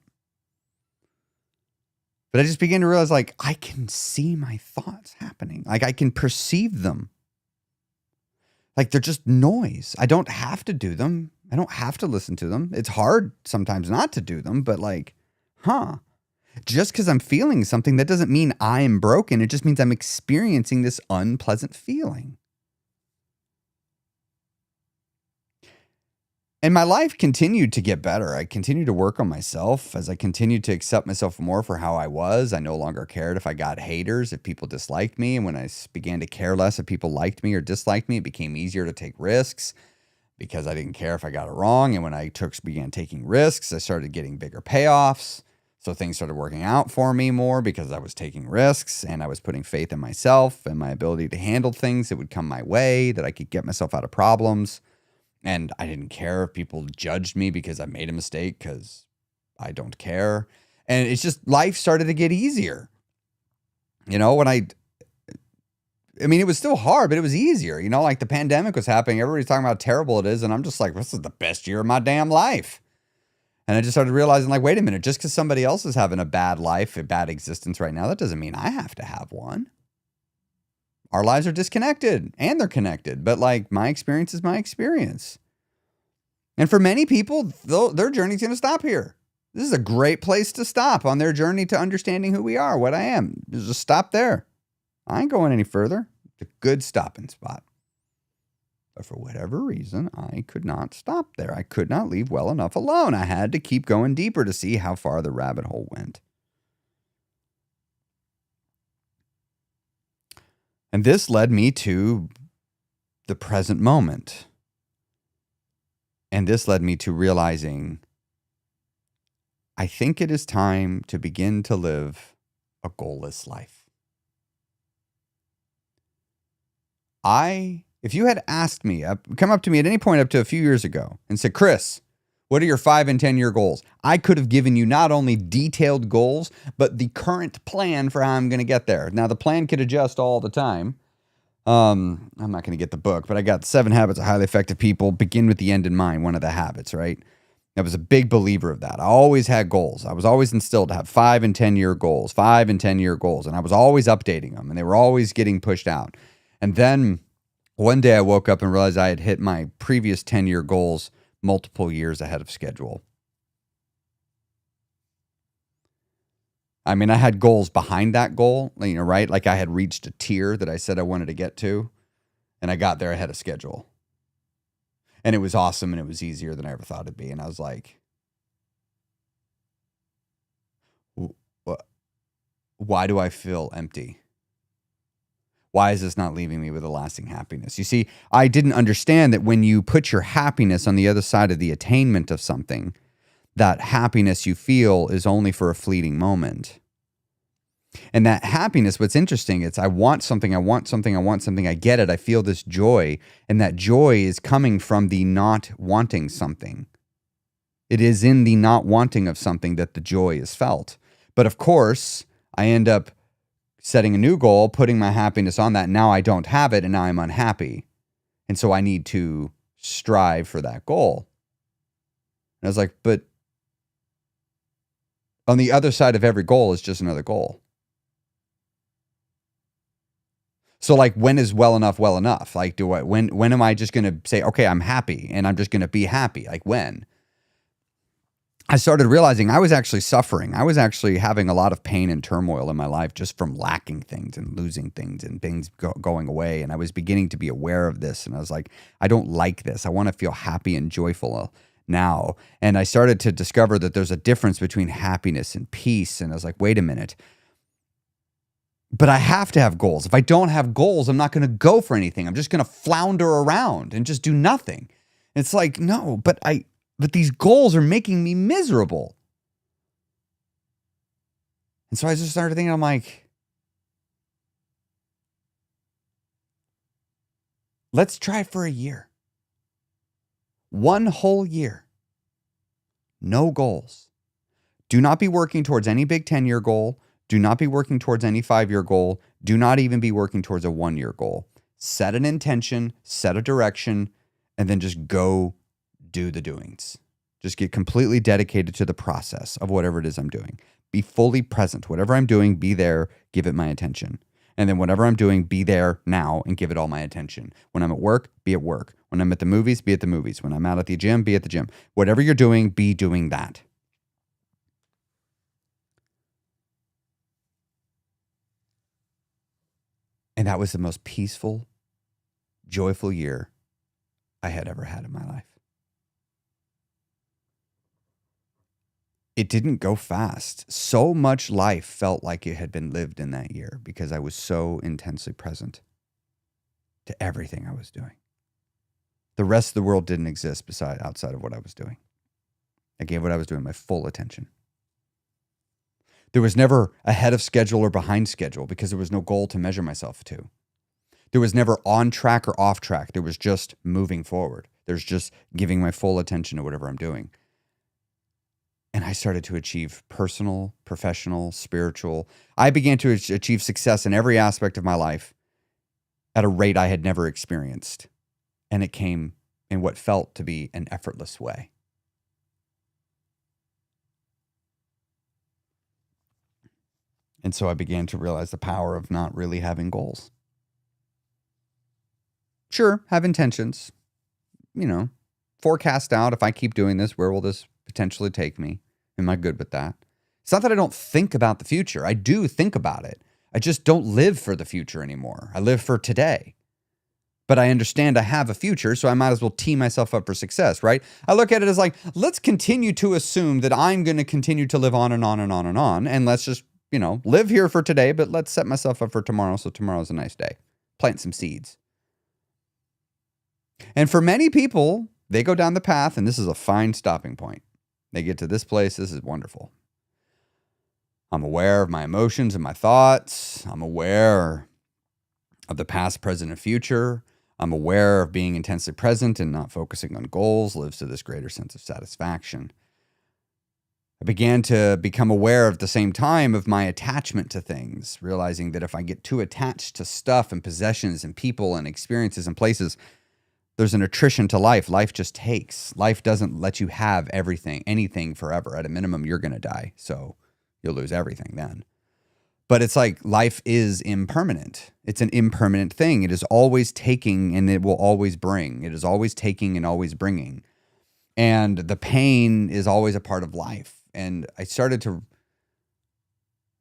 But I just began to realize, like, I can see my thoughts happening. Like, I can perceive them. Like, they're just noise. I don't have to do them. I don't have to listen to them. It's hard sometimes not to do them, but like, just because I'm feeling something, that doesn't mean I am broken. It just means I'm experiencing this unpleasant feeling. And my life continued to get better. I continued to work on myself as I continued to accept myself more for how I was. I no longer cared if I got haters, if people disliked me. And when I began to care less if people liked me or disliked me, it became easier to take risks because I didn't care if I got it wrong. And when I began taking risks, I started getting bigger payoffs. So things started working out for me more because I was taking risks and I was putting faith in myself and my ability to handle things that would come my way, that I could get myself out of problems. And I didn't care if people judged me because I made a mistake, because I don't care. And it's just, life started to get easier. You know, when I mean, it was still hard, but it was easier. You know, like the pandemic was happening. Everybody's talking about how terrible it is. And I'm just like, this is the best year of my damn life. And I just started realizing, like, wait a minute, just because somebody else is having a bad life, a bad existence right now, that doesn't mean I have to have one. Our lives are disconnected and they're connected, but like, my experience is my experience. And for many people, their journey's going to stop here. This is a great place to stop on their journey to understanding who we are, what I am. Just stop there. I ain't going any further. It's a good stopping spot. But for whatever reason, I could not stop there. I could not leave well enough alone. I had to keep going deeper to see how far the rabbit hole went. And this led me to the present moment. And this led me to realizing, I think it is time to begin to live a goalless life. If you had asked me, come up to me at any point up to a few years ago and said, Chris, What are your 5 and 10-year goals? I could have given you not only detailed goals, but the current plan for how I'm going to get there. Now, the plan could adjust all the time. I'm not going to get the book, but I got 7 Habits of Highly Effective People. Begin with the end in mind, one of the habits, right? I was a big believer of that. I always had goals. I was always instilled to have 5 and 10-year goals, 5 and 10-year goals. And I was always updating them, and they were always getting pushed out. And then one day I woke up and realized I had hit my previous 10-year goals multiple years ahead of schedule. I mean, I had goals behind that goal, right? Like I had reached a tier that I said I wanted to get to, and I got there ahead of schedule. And it was awesome, and it was easier than I ever thought it'd be. And I was like, why do I feel empty? Why is this not leaving me with a lasting happiness? You see, I didn't understand that when you put your happiness on the other side of the attainment of something, that happiness you feel is only for a fleeting moment. And that happiness, what's interesting, it's I want something, I get it, I feel this joy, and that joy is coming from the not wanting something. It is in the not wanting of something that the joy is felt. But of course, I end up setting a new goal, putting my happiness on that. Now I don't have it, and now I'm unhappy. And so I need to strive for that goal. And I was like, but on the other side of every goal is just another goal. So like, when is well enough well enough? Like, when am I just going to say, okay, I'm happy and I'm just going to be happy? Like when? I started realizing I was actually suffering. I was actually having a lot of pain and turmoil in my life just from lacking things and losing things and things going away. And I was beginning to be aware of this. And I was like, I don't like this. I want to feel happy and joyful now. And I started to discover that there's a difference between happiness and peace. And I was like, wait a minute. But I have to have goals. If I don't have goals, I'm not going to go for anything. I'm just going to flounder around and just do nothing. It's like, no, but these goals are making me miserable. And so I just started thinking, I'm like, let's try for a year. 1 whole year. No goals. Do not be working towards any big 10-year goal. Do not be working towards any 5-year goal. Do not even be working towards a 1-year goal. Set an intention, set a direction, and then just go do the doings. Just get completely dedicated to the process of whatever it is I'm doing. Be fully present. Whatever I'm doing, be there, give it my attention. And then whatever I'm doing, be there now and give it all my attention. When I'm at work, be at work. When I'm at the movies, be at the movies. When I'm out at the gym, be at the gym. Whatever you're doing, be doing that. And that was the most peaceful, joyful year I had ever had in my life. It didn't go fast. So much life felt like it had been lived in that year because I was so intensely present to everything I was doing. The rest of the world didn't exist outside of what I was doing. I gave what I was doing my full attention. There was never ahead of schedule or behind schedule because there was no goal to measure myself to. There was never on track or off track. There was just moving forward. There's just giving my full attention to whatever I'm doing. And I started to achieve personal, professional, spiritual. I began to achieve success in every aspect of my life at a rate I had never experienced. And it came in what felt to be an effortless way. And so I began to realize the power of not really having goals. Sure, have intentions. Forecast out, if I keep doing this, where will this potentially take me? Am I good with that? It's not that I don't think about the future. I do think about it. I just don't live for the future anymore. I live for today. But I understand I have a future, so I might as well tee myself up for success, right? I look at it as like, let's continue to assume that I'm going to continue to live on and on and on and on, and let's just live here for today, but let's set myself up for tomorrow so tomorrow's a nice day. Plant some seeds. And for many people, they go down the path, and this is a fine stopping point. They get to this place. This is wonderful. I'm aware of my emotions and my thoughts. I'm aware of the past, present, and future. I'm aware of being intensely present and not focusing on goals lives to this greater sense of satisfaction. I began to become aware at the same time of my attachment to things, realizing that if I get too attached to stuff and possessions and people and experiences and places, there's an attrition to life. Life just takes. Life doesn't let you have everything, anything forever. At a minimum, you're going to die. So you'll lose everything then. But it's like life is impermanent. It's an impermanent thing. It is always taking and it will always bring. It is always taking and always bringing. And the pain is always a part of life. And I started to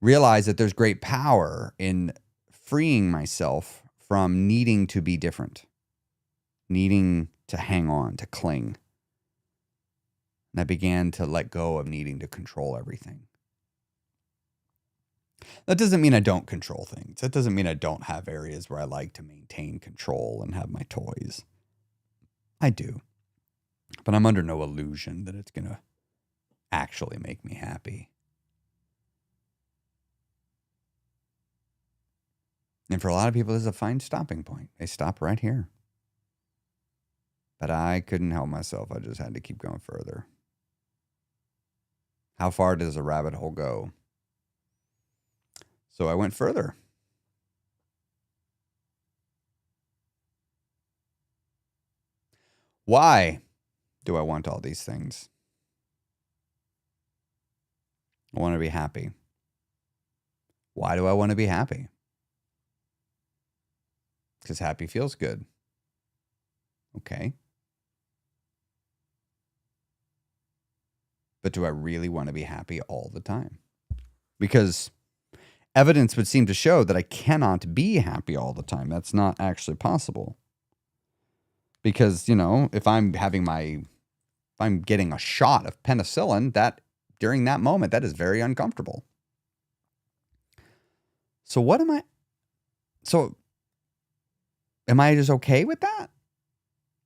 realize that there's great power in freeing myself from needing to be different, needing to hang on, to cling. And I began to let go of needing to control everything. That doesn't mean I don't control things. That doesn't mean I don't have areas where I like to maintain control and have my toys. I do. But I'm under no illusion that it's going to actually make me happy. And for a lot of people, this is a fine stopping point. They stop right here. But I couldn't help myself. I just had to keep going further. How far does a rabbit hole go? So I went further. Why do I want all these things? I want to be happy. Why do I want to be happy? Because happy feels good. Okay. But do I really want to be happy all the time? Because evidence would seem to show that I cannot be happy all the time. That's not actually possible. Because, if I'm getting a shot of penicillin, that during that moment, that is very uncomfortable. So am I just okay with that?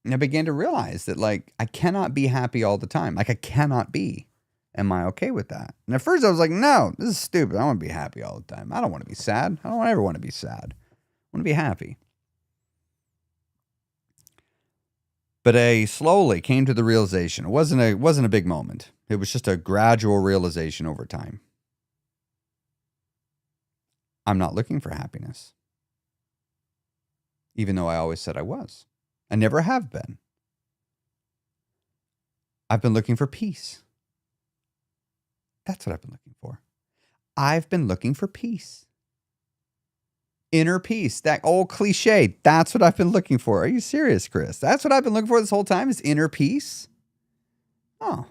And I began to realize that, I cannot be happy all the time. I cannot be. Am I okay with that? And at first I was like, no, this is stupid. I want to be happy all the time. I don't want to be sad. I don't ever want to be sad. I want to be happy. But I slowly came to the realization. It wasn't a big moment. It was just a gradual realization over time. I'm not looking for happiness. Even though I always said I was. I never have been. I've been looking for peace. That's what I've been looking for. I've been looking for peace. Inner peace. That old cliche. That's what I've been looking for. Are you serious, Chris? That's what I've been looking for this whole time is inner peace? Oh.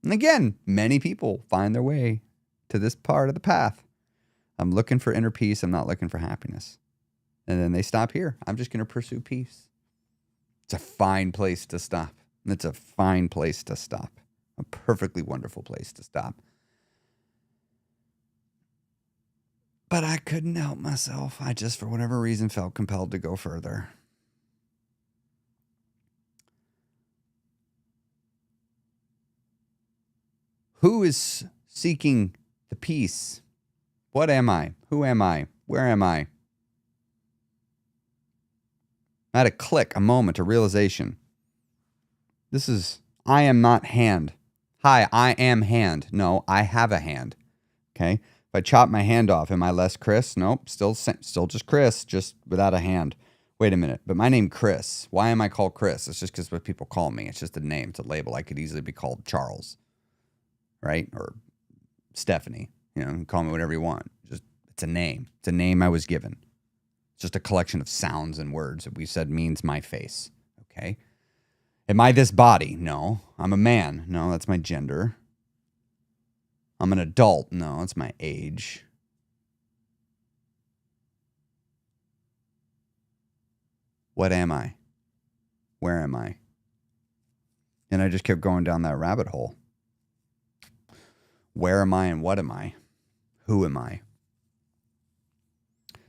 And again, many people find their way to this part of the path. I'm looking for inner peace. I'm not looking for happiness. And then they stop here. I'm just going to pursue peace. It's a fine place to stop. It's a fine place to stop. A perfectly wonderful place to stop. But I couldn't help myself. I just, for whatever reason, felt compelled to go further. Who is seeking the peace? What am I? Who am I? Where am I? I had a click, a moment, a realization. I am not hand. Hi, I am hand. No, I have a hand. Okay? If I chop my hand off, am I less Chris? Nope, still just Chris, just without a hand. Wait a minute, but my name Chris. Why am I called Chris? It's just because what people call me. It's just a name. It's a label. I could easily be called Charles, right? Or Stephanie. Call me whatever you want. It's a name. It's a name I was given. It's just a collection of sounds and words that we said means my face. Okay? Am I this body? No. I'm a man. No, that's my gender. I'm an adult. No, that's my age. What am I? Where am I? And I just kept going down that rabbit hole. Where am I and what am I? Who am I?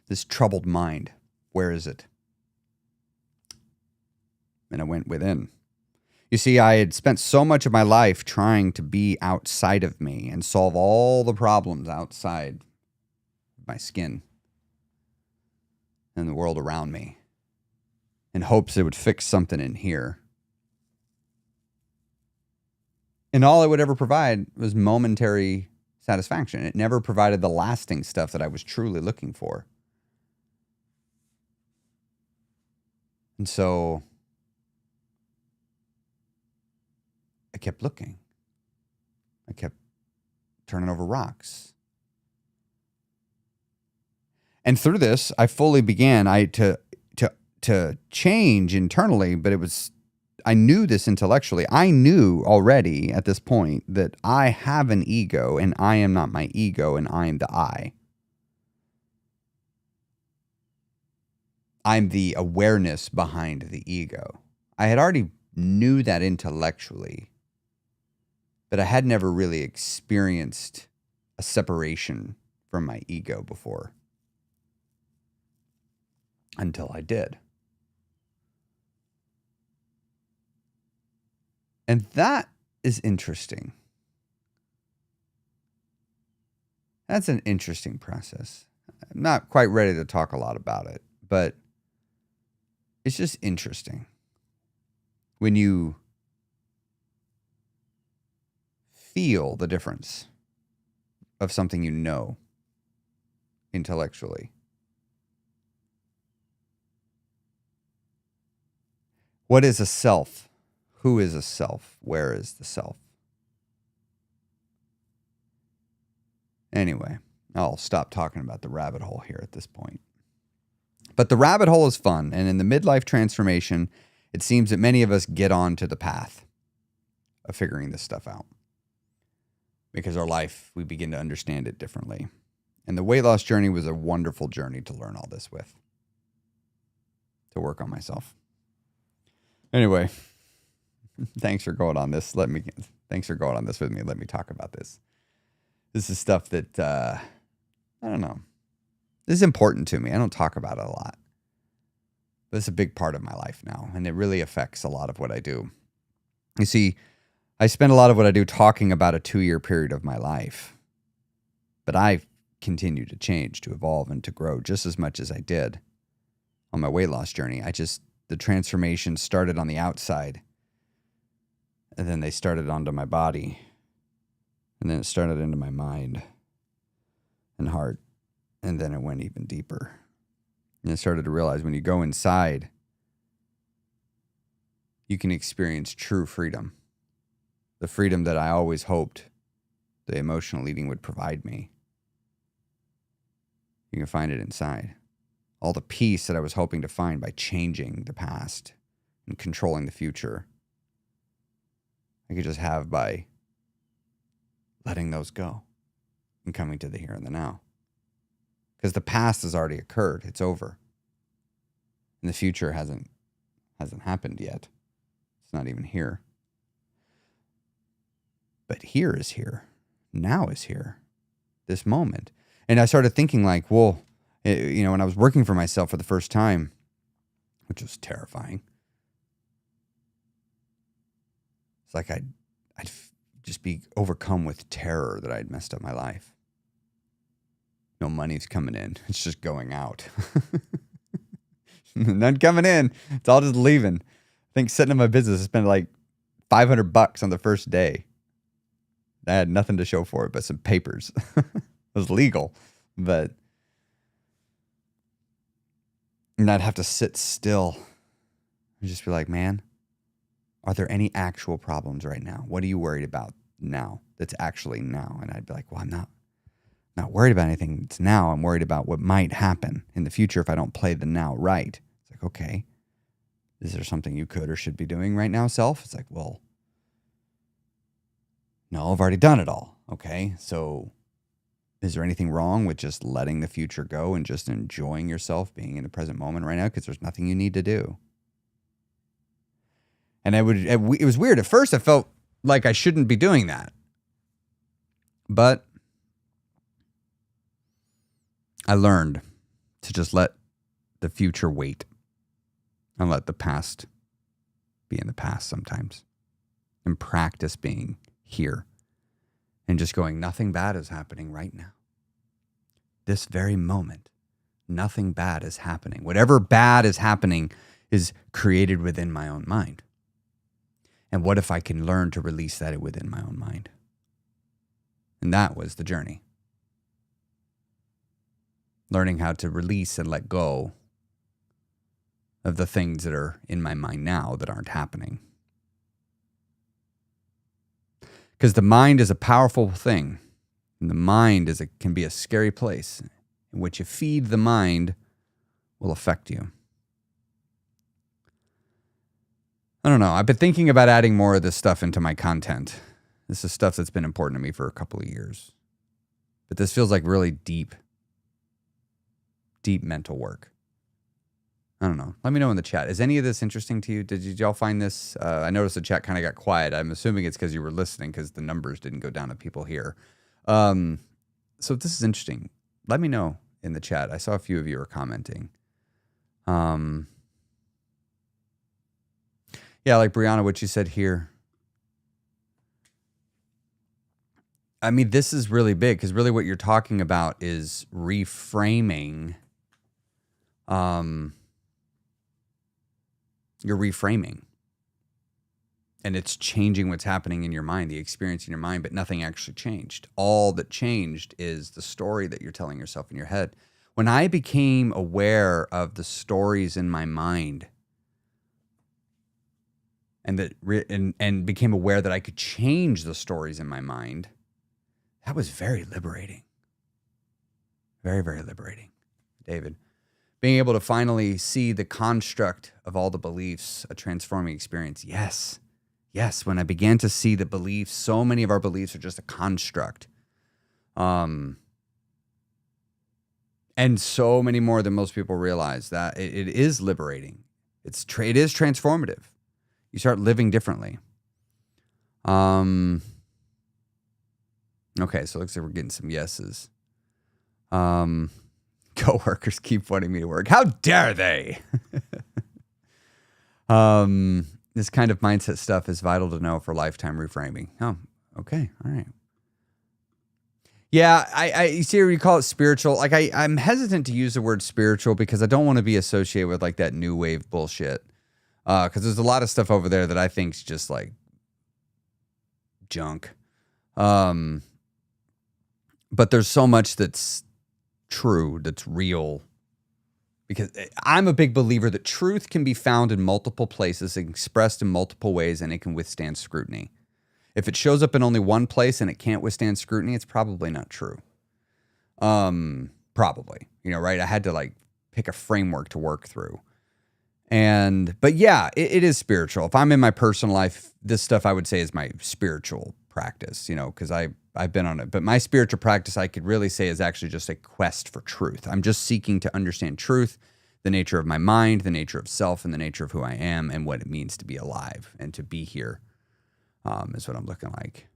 This troubled mind, where is it? And I went within. You see, I had spent so much of my life trying to be outside of me and solve all the problems outside my skin and the world around me. in hopes it would fix something in here. And all it would ever provide was momentary satisfaction. It never provided the lasting stuff that I was truly looking for. And so I kept looking. I kept turning over rocks. And through this, I fully began to change internally, but I knew this intellectually. I knew already at this point that I have an ego and I am not my ego and I am the I. I'm the awareness behind the ego. I had already knew that intellectually, but I had never really experienced a separation from my ego before until I did. And that is interesting. That's an interesting process. I'm not quite ready to talk a lot about it, but it's just interesting when you feel the difference of something you know intellectually. What is a self? Who is a self? Where is the self? Anyway, I'll stop talking about the rabbit hole here at this point. But the rabbit hole is fun, and in the midlife transformation, it seems that many of us get onto the path of figuring this stuff out. Because our life, we begin to understand it differently. And the weight loss journey was a wonderful journey to learn all this with. To work on myself. Anyway, thanks for going on this. Thanks for going on this with me. Let me talk about this. This is stuff that, I don't know. This is important to me. I don't talk about it a lot. But it's a big part of my life now. And it really affects a lot of what I do. You see, I spend a lot of what I do talking about a 2-year period of my life. But I continue to change, to evolve, and to grow just as much as I did on my weight loss journey. The transformation started on the outside. And then they started onto my body. And then it started into my mind and heart. And then it went even deeper. And I started to realize when you go inside, you can experience true freedom. The freedom that I always hoped the emotional eating would provide me. You can find it inside. All the peace that I was hoping to find by changing the past and controlling the future, I could just have by letting those go and coming to the here and the now. Because the past has already occurred. It's over. And the future hasn't happened yet. It's not even here. But here is here. Now is here. This moment. And I started thinking like, well, when I was working for myself for the first time, which was terrifying. It's like I'd just be overcome with terror that I'd messed up my life. No money's coming in. It's just going out. None coming in. It's all just leaving. I think setting up my business, I spent like $500 on the first day. I had nothing to show for it but some papers. It was legal, but and I'd have to sit still and just be like, man, are there any actual problems right now? What are you worried about now that's actually now? And I'd be like, well, I'm not worried about anything that's now. I'm worried about what might happen in the future if I don't play the now right. It's like, okay, is there something you could or should be doing right now, self? It's like, well, no, I've already done it all. Okay, so is there anything wrong with just letting the future go and just enjoying yourself being in the present moment right now? Because there's nothing you need to do. And it was weird. At first, I felt like I shouldn't be doing that. But I learned to just let the future wait and let the past be in the past sometimes and practice being here and just going, nothing bad is happening right now. This very moment, nothing bad is happening. Whatever bad is happening is created within my own mind. And what if I can learn to release that within my own mind? And that was the journey. Learning how to release and let go of the things that are in my mind now that aren't happening. Because the mind is a powerful thing. And the mind can be a scary place. And what you feed the mind will affect you. I don't know. I've been thinking about adding more of this stuff into my content. This is stuff that's been important to me for a couple of years. But this feels like really deep mental work. I don't know. Let me know in the chat. Is any of this interesting to you? Did y'all find this? I noticed the chat kind of got quiet. I'm assuming it's because you were listening because the numbers didn't go down of people here. So if this is interesting, let me know in the chat. I saw a few of you were commenting. Yeah, like Brianna, what you said here. I mean, this is really big because really what you're talking about is reframing. You're reframing. And it's changing what's happening in your mind, the experience in your mind, but nothing actually changed. All that changed is the story that you're telling yourself in your head. When I became aware of the stories in my mind and became aware that I could change the stories in my mind, that was very liberating. Very, very liberating, David. Being able to finally see the construct of all the beliefs, a transforming experience. Yes. Yes, when I began to see the beliefs, so many of our beliefs are just a construct. And so many more than most people realize that it is liberating. It is transformative. You start living differently. Okay, so it looks like we're getting some yeses. Coworkers keep wanting me to work. How dare they? This kind of mindset stuff is vital to know for lifetime reframing. Oh, okay. All right. Yeah, you see, you call it spiritual. Like I'm hesitant to use the word spiritual because I don't want to be associated with like that new wave bullshit. Because there's a lot of stuff over there that I think is just like junk. But there's so much that's true, that's real. Because I'm a big believer that truth can be found in multiple places, expressed in multiple ways, and it can withstand scrutiny. If it shows up in only one place and it can't withstand scrutiny, it's probably not true. Probably, right? I had to like pick a framework to work through. But yeah, it is spiritual. If I'm in my personal life, this stuff I would say is my spiritual practice, because I've been on it. But my spiritual practice, I could really say, is actually just a quest for truth. I'm just seeking to understand truth, the nature of my mind, the nature of self, and the nature of who I am, and what it means to be alive and to be here, is what I'm looking like.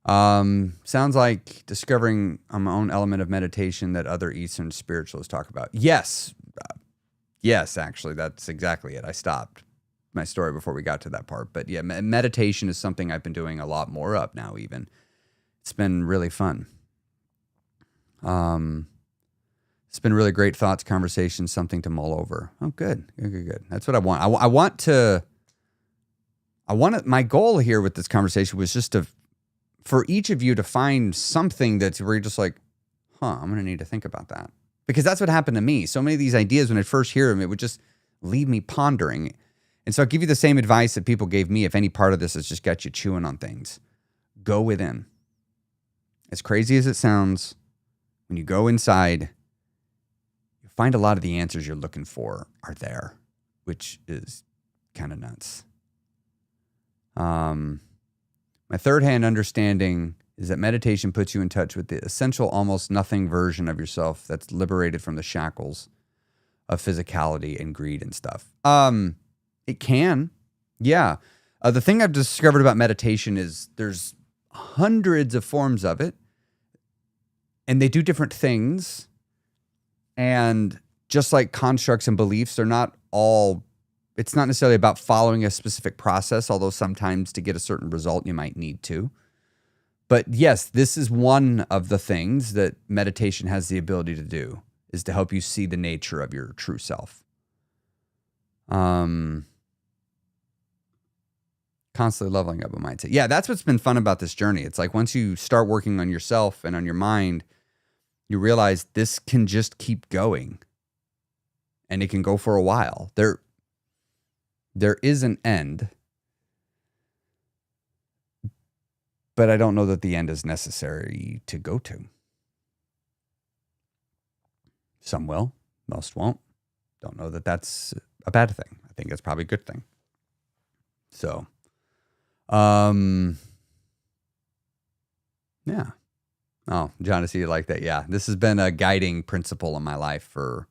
Sounds like discovering my own element of meditation that other Eastern spiritualists talk about. Yes. Yes, actually, that's exactly it. I stopped my story before we got to that part. But yeah, meditation is something I've been doing a lot more of now even. It's been really fun. It's been really great thoughts, conversations, something to mull over. Oh, good. That's what I want. My goal here with this conversation was just for each of you to find something where you're just like, I'm going to need to think about that. Because that's what happened to me. So many of these ideas, when I first hear them, it would just leave me pondering. And so I'll give you the same advice that people gave me if any part of this has just got you chewing on things. Go within. As crazy as it sounds, when you go inside, you'll find a lot of the answers you're looking for are there, which is kind of nuts. My third-hand understanding is that meditation puts you in touch with the essential, almost nothing version of yourself that's liberated from the shackles of physicality and greed and stuff. It can. Yeah. The thing I've discovered about meditation is there's hundreds of forms of it, and they do different things. And just like constructs and beliefs, it's not necessarily about following a specific process, although sometimes to get a certain result, you might need to. But yes, this is one of the things that meditation has the ability to do, is to help you see the nature of your true self. Constantly leveling up a mindset. Yeah, that's what's been fun about this journey. It's like once you start working on yourself and on your mind, you realize this can just keep going. And it can go for a while. There is an end. But I don't know that the end is necessary to go to. Some will, most won't. Don't know that that's a bad thing. I think it's probably a good thing. So, yeah. Oh, John, I see you like that. Yeah, this has been a guiding principle in my life for,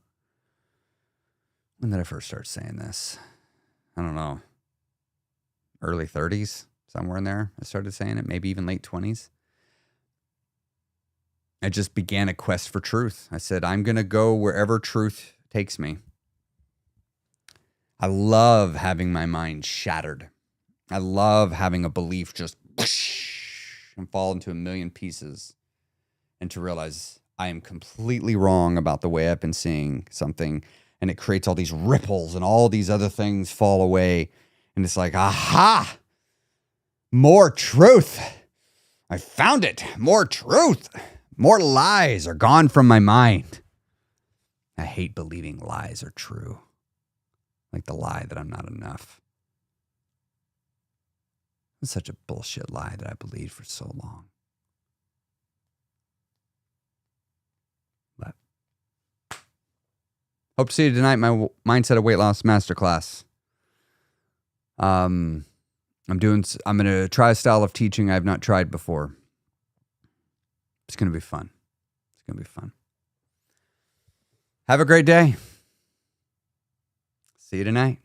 when did I first start saying this? I don't know. Early 30s, somewhere in there. I started saying it, maybe even late 20s. I just began a quest for truth. I said, I'm going to go wherever truth takes me. I love having my mind shattered. I love having a belief just and fall into a million pieces and to realize I am completely wrong about the way I've been seeing something, and it creates all these ripples and all these other things fall away. And it's like, aha, more truth. I found it. More truth. More lies are gone from my mind. I hate believing lies are true. Like the lie that I'm not enough. It's such a bullshit lie that I believed for so long. But hope to see you tonight, my Mindset of Weight Loss Masterclass. I'm going to try a style of teaching I've not tried before. It's going to be fun. It's going to be fun. Have a great day. See you tonight.